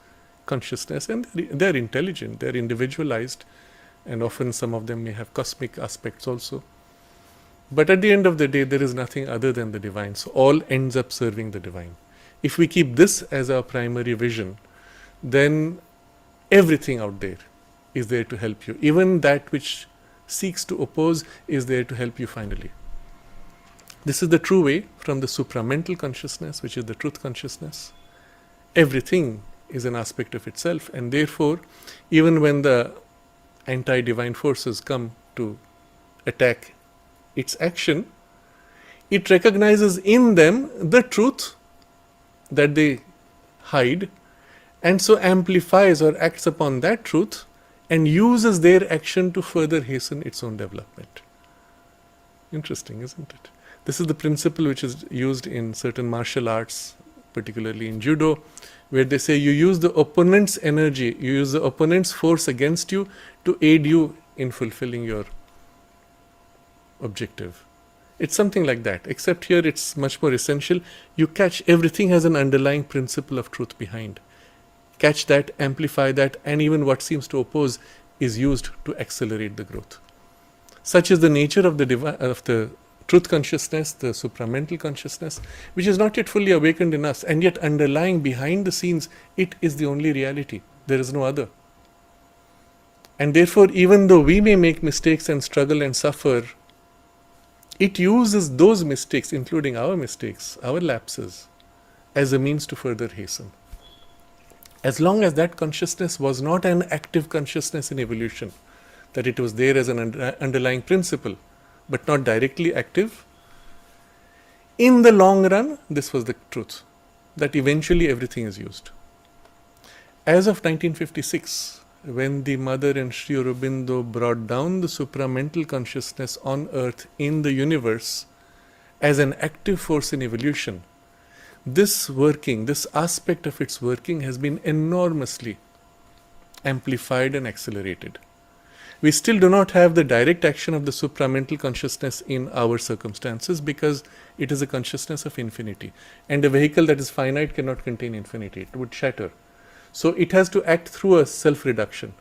consciousness, and they're intelligent, they're individualized, and often some of them may have cosmic aspects also. But at the end of the day, there is nothing other than the divine. So all ends up serving the divine. If we keep this as our primary vision, then everything out there is there to help you. Even that which seeks to oppose is there to help you finally. This is the true way from the supramental consciousness, which is the truth consciousness. Everything is an aspect of itself, and therefore, even when the anti-divine forces come to attack its action, it recognizes in them the truth that they hide, and so amplifies or acts upon that truth and uses their action to further hasten its own development. Interesting, isn't it? This is the principle which is used in certain martial arts, particularly in judo, where they say you use the opponent's energy, you use the opponent's force against you to aid you in fulfilling your objective. It's something like that, except here it's much more essential. You catch everything has an underlying principle of truth behind. Catch that, amplify that, and even what seems to oppose is used to accelerate the growth. Such is the nature of the truth consciousness, the supramental consciousness, which is not yet fully awakened in us, and yet underlying behind the scenes, it is the only reality. There is no other. And therefore, even though we may make mistakes and struggle and suffer, it uses those mistakes, including our mistakes, our lapses, as a means to further hasten. As long as that consciousness was not an active consciousness in evolution, that it was there as an underlying principle, but not directly active, in the long run, this was the truth, that eventually everything is used. As of 1956, when the Mother and Sri Aurobindo brought down the supramental consciousness on earth in the universe as an active force in evolution, this working, this aspect of its working has been enormously amplified and accelerated. We still do not have the direct action of the supramental consciousness in our circumstances because it is a consciousness of infinity. And a vehicle that is finite cannot contain infinity, it would shatter. So it has to act through a self-reduction,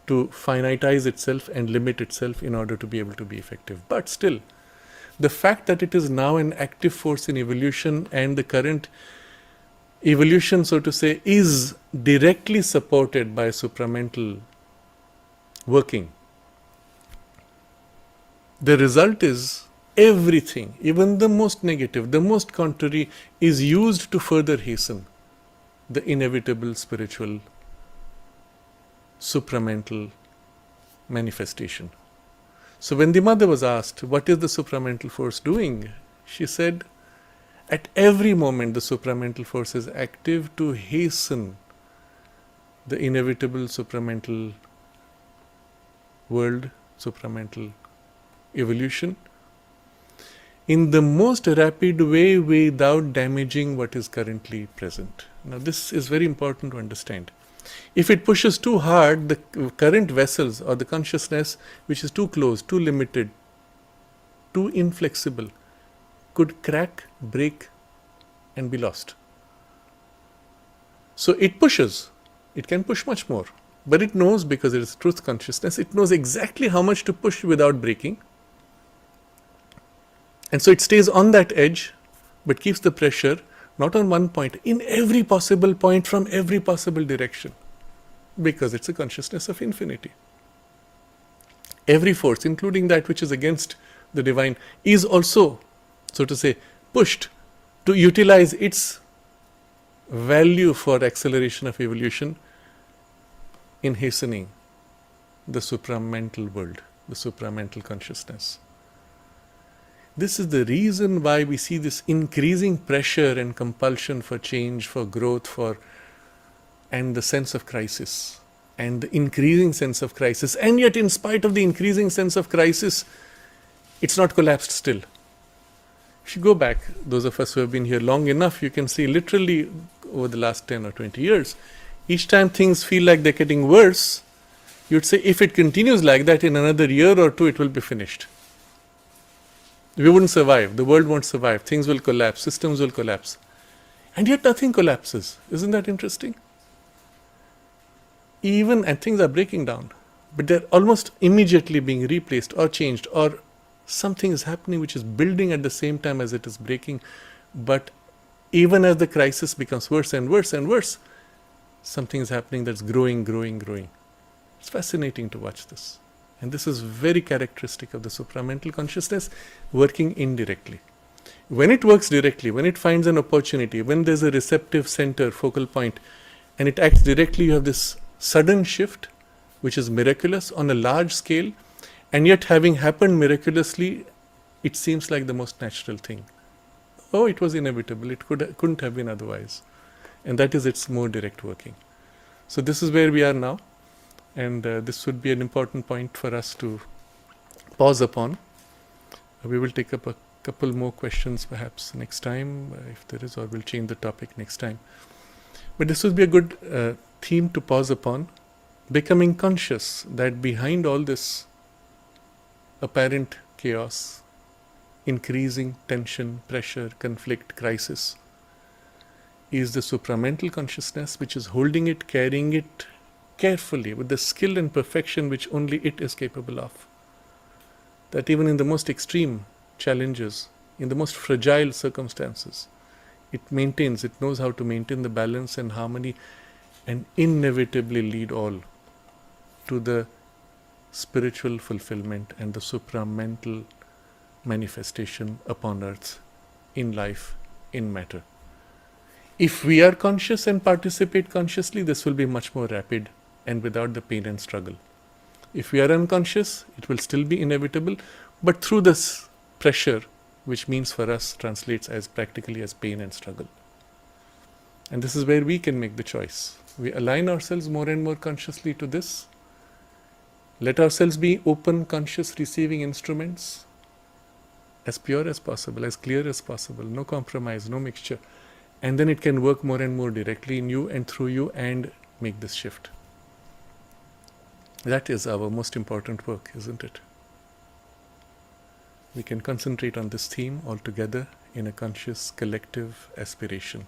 to finitize itself and limit itself in order to be able to be effective. But still, the fact that it is now an active force in evolution and the current evolution, so to say, is directly supported by supramental working, the result is everything, even the most negative, the most contrary, is used to further hasten the inevitable spiritual supramental manifestation. So when the Mother was asked, what is the supramental force doing? She said, at every moment the supramental force is active to hasten the inevitable supramental world, supramental evolution, in the most rapid way without damaging what is currently present. Now this is very important to understand. If it pushes too hard, the current vessels or the consciousness which is too close, too limited, too inflexible, could crack, break and be lost. So it pushes. It can push much more. But it knows, because it is truth consciousness, it knows exactly how much to push without breaking. And so it stays on that edge, but keeps the pressure not on one point, in every possible point from every possible direction, because it's a consciousness of infinity. Every force, including that which is against the divine, is also, so to say, pushed to utilize its value for acceleration of evolution in hastening the supramental world, the supramental consciousness. This is the reason why we see this increasing pressure and compulsion for change, for growth, and the sense of crisis, and the increasing sense of crisis. And yet, in spite of the increasing sense of crisis, it's not collapsed still. If you go back, those of us who have been here long enough, you can see literally over the last 10 or 20 years, each time things feel like they're getting worse, you'd say, if it continues like that, in another year or two, it will be finished. We wouldn't survive. The world won't survive. Things will collapse. Systems will collapse. And yet nothing collapses. Isn't that interesting? And things are breaking down, but they're almost immediately being replaced or changed, or something is happening which is building at the same time as it is breaking. But even as the crisis becomes worse and worse and worse, something is happening that's growing. It's fascinating to watch this. And this is very characteristic of the supramental consciousness working indirectly. When it works directly, when it finds an opportunity, when there's a receptive center, focal point, and it acts directly, you have this sudden shift, which is miraculous on a large scale, and yet having happened miraculously, it seems like the most natural thing. Oh, it was inevitable. It couldn't have been otherwise. And that is its more direct working. So this is where we are now. And this would be an important point for us to pause upon. We will take up a couple more questions perhaps next time, if there is, or we'll change the topic next time. But this would be a good theme to pause upon, becoming conscious that behind all this apparent chaos, increasing tension, pressure, conflict, crisis, is the supramental consciousness which is holding it, carrying it carefully with the skill and perfection which only it is capable of. That even in the most extreme challenges, in the most fragile circumstances, it knows how to maintain the balance and harmony, and inevitably lead all to the spiritual fulfillment and the supramental manifestation upon earth, in life, in matter. If we are conscious and participate consciously, this will be much more rapid and without the pain and struggle. If we are unconscious, it will still be inevitable, but through this pressure, which means for us translates as practically as pain and struggle. And this is where we can make the choice. We align ourselves more and more consciously to this. Let ourselves be open, conscious, receiving instruments, as pure as possible, as clear as possible, no compromise, no mixture. And then it can work more and more directly in you and through you and make this shift. That is our most important work, isn't it? We can concentrate on this theme all together in a conscious collective aspiration.